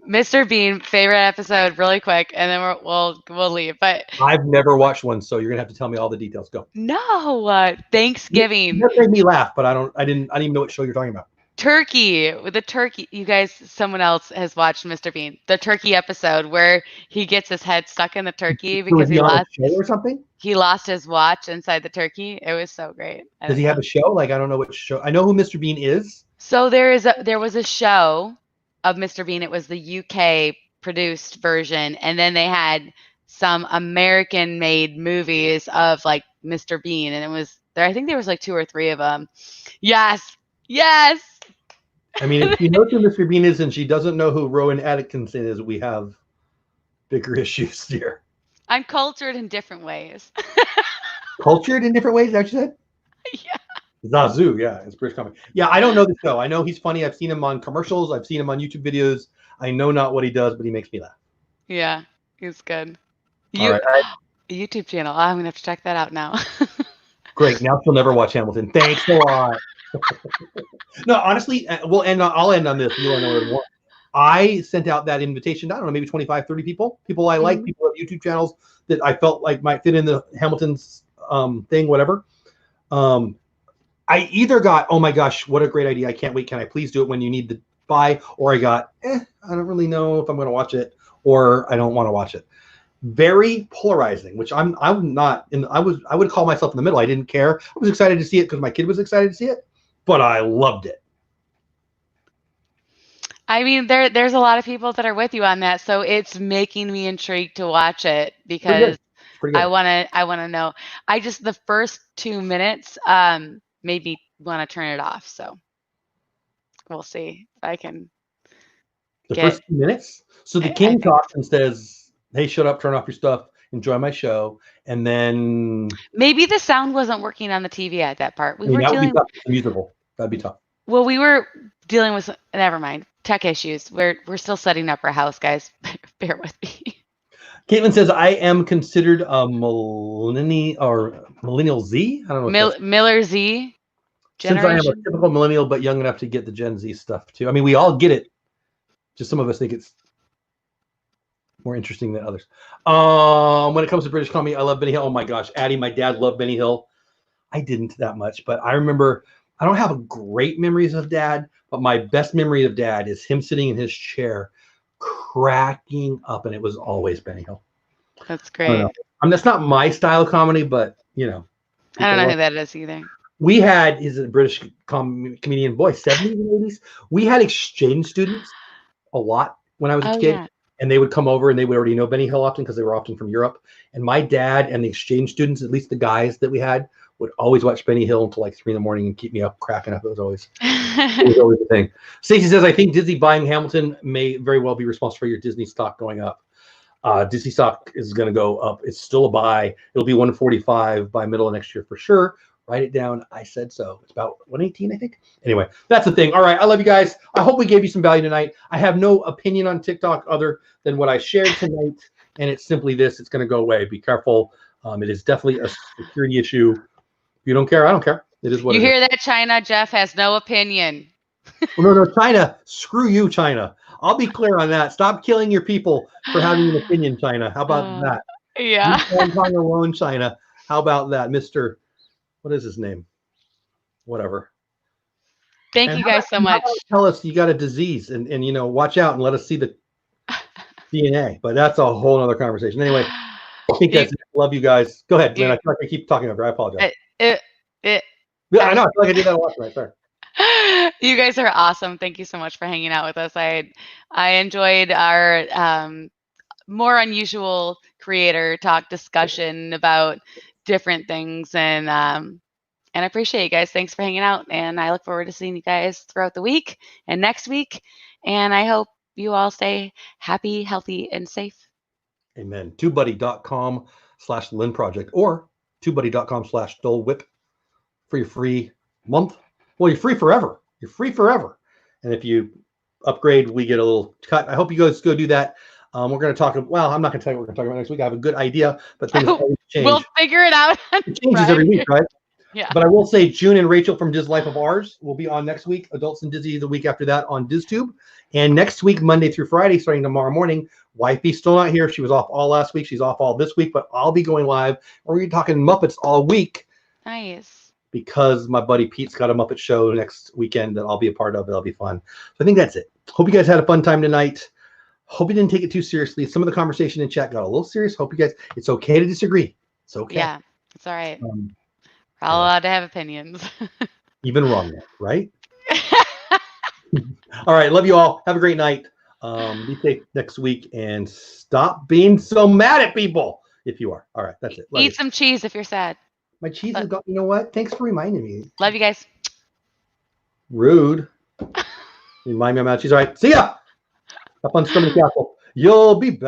Mr. Bean, favorite episode, really quick, and then we'll leave. But I've never watched one, so you're gonna have to tell me all the details. Go. No, Thanksgiving. That made me laugh, but I didn't even know what show you're talking about. Turkey, with the turkey. You guys, someone else has watched Mr. Bean. The turkey episode where he gets his head stuck in the turkey because he lost a show or something. He lost his watch inside the turkey. It was so great. Does he have a show? Like, I don't know what show. I know who Mr. Bean is. So there was a show of Mr. Bean. It was the UK produced version, and then they had some American made movies of like Mr. Bean, and it was there. I think there was like 2 or 3 of them. Yes. I mean, if you know who Mr. Bean is and she doesn't know who Rowan Atkinson is, we have bigger issues here. I'm cultured in different ways. Cultured in different ways, is that what you said? Yeah. Zazu, yeah, it's British comedy. Yeah, I don't know the show. I know he's funny. I've seen him on commercials. I've seen him on YouTube videos. I know not what he does, but he makes me laugh. Yeah, he's good. All right. YouTube channel. I'm gonna have to check that out now. Great. Now she'll never watch Hamilton. Thanks a lot. No, honestly, I'll end on this. You want to know more? I sent out that invitation. I don't know, maybe 25, 30 people. People I like, people have YouTube channels that I felt like might fit in the Hamilton's thing, whatever. I either got, oh my gosh, what a great idea. I can't wait. Can I please do it when you need to buy? Or I got, I don't really know if I'm going to watch it, or I don't want to watch it. Very polarizing, which I'm not in. I would call myself in the middle. I didn't care. I was excited to see it because my kid was excited to see it, but I loved it. I mean, there's a lot of people that are with you on that, so it's making me intrigued to watch it because I wanna know. I just the first 2 minutes made me want to turn it off. So we'll see if I can. The first 2 minutes. So the king talks and says, "Hey, shut up! Turn off your stuff. Enjoy my show." And then maybe the sound wasn't working on the TV at that part. That would be tough. It's a musical. That'd be tough. Well, we were dealing with never mind tech issues. We're still setting up our house, guys. Bear with me. Caitlin says, "I am considered a millennial Z. I don't know. Miller Z. Generation. Since I am a typical millennial, but young enough to get the Gen Z stuff too. I mean, we all get it. Just some of us think it's more interesting than others. When it comes to British comedy, I love Benny Hill. Oh my gosh, Addie, my dad loved Benny Hill. I didn't that much, but I remember. I don't have great memories of Dad, but my best memory of Dad is him sitting in his chair, cracking up, and it was always Benny Hill. That's great. That's not my style of comedy, but I don't know who that is either. We had, he's a British comedian, boy, 70s and 80s. We had exchange students a lot when I was a kid, and they would come over and they would already know Benny Hill often because they were often from Europe. And my dad and the exchange students, at least the guys that we had, would always watch Benny Hill until like 3 in the morning and keep me up cracking up. It was always the thing. Stacey says, I think Disney buying Hamilton may very well be responsible for your Disney stock going up. Disney stock is going to go up. It's still a buy. It'll be 145 by middle of next year for sure. Write it down. I said so. It's about 118, I think. Anyway, that's the thing. All right. I love you guys. I hope we gave you some value tonight. I have no opinion on TikTok other than what I shared tonight. And it's simply this. It's going to go away. Be careful. It is definitely a security issue. If you don't care, I don't care. It is what you hear that, China? Jeff has no opinion. Well, no, China. Screw you, China. I'll be clear on that. Stop killing your people for having an opinion, China. How about that? Yeah. You on your own, China. How about that, Mr. What is his name? Whatever. Thank you guys so much. Tell us you got a disease and watch out and let us see the DNA. But that's a whole other conversation. Anyway, I think that's it. Love you guys. Go ahead, Lynn. I feel like I keep talking over. I apologize. Yeah, I know. I feel like I did that a lot tonight. Sorry. You guys are awesome. Thank you so much for hanging out with us. I enjoyed our more unusual creator talk discussion about different things, and I appreciate you guys. Thanks for hanging out, and I look forward to seeing you guys throughout the week and next week. And I hope you all stay happy, healthy, and safe. Amen. TubeBuddy.com/Lynn Project or TubeBuddy.com/Dole Whip for your free month. Well, you're free forever. You're free forever. And if you upgrade, we get a little cut. I hope you guys go do that. We're going to talk. Well, I'm not going to tell you what we're going to talk about next week. I have a good idea, but things always change. We'll figure it out. It changes every week, right? Yeah. But I will say June and Rachel from Diz Life of Ours will be on next week. Adults and Dizzy the week after that on DizTube. And next week, Monday through Friday, starting tomorrow morning, Wifey's still not here. She was off all last week. She's off all this week, but I'll be going live. We're going to be talking Muppets all week. Nice. Because my buddy Pete's got a Muppet show next weekend that I'll be a part of. It'll be fun. So I think that's it. Hope you guys had a fun time tonight. Hope you didn't take it too seriously. Some of the conversation in chat got a little serious. Hope you guys, it's okay to disagree. It's okay. Yeah, it's all right. We're all allowed to have opinions. Even wrong, right? All right. Love you all. Have a great night. Be safe next week and stop being so mad at people if you are. All right. That's it. Eat some cheese if you're sad. My cheese is gone. You know what? Thanks for reminding me. Love you guys. Rude. Remind me I'm out of cheese. All right. See ya. Have fun storming the castle. You'll be back. Bye.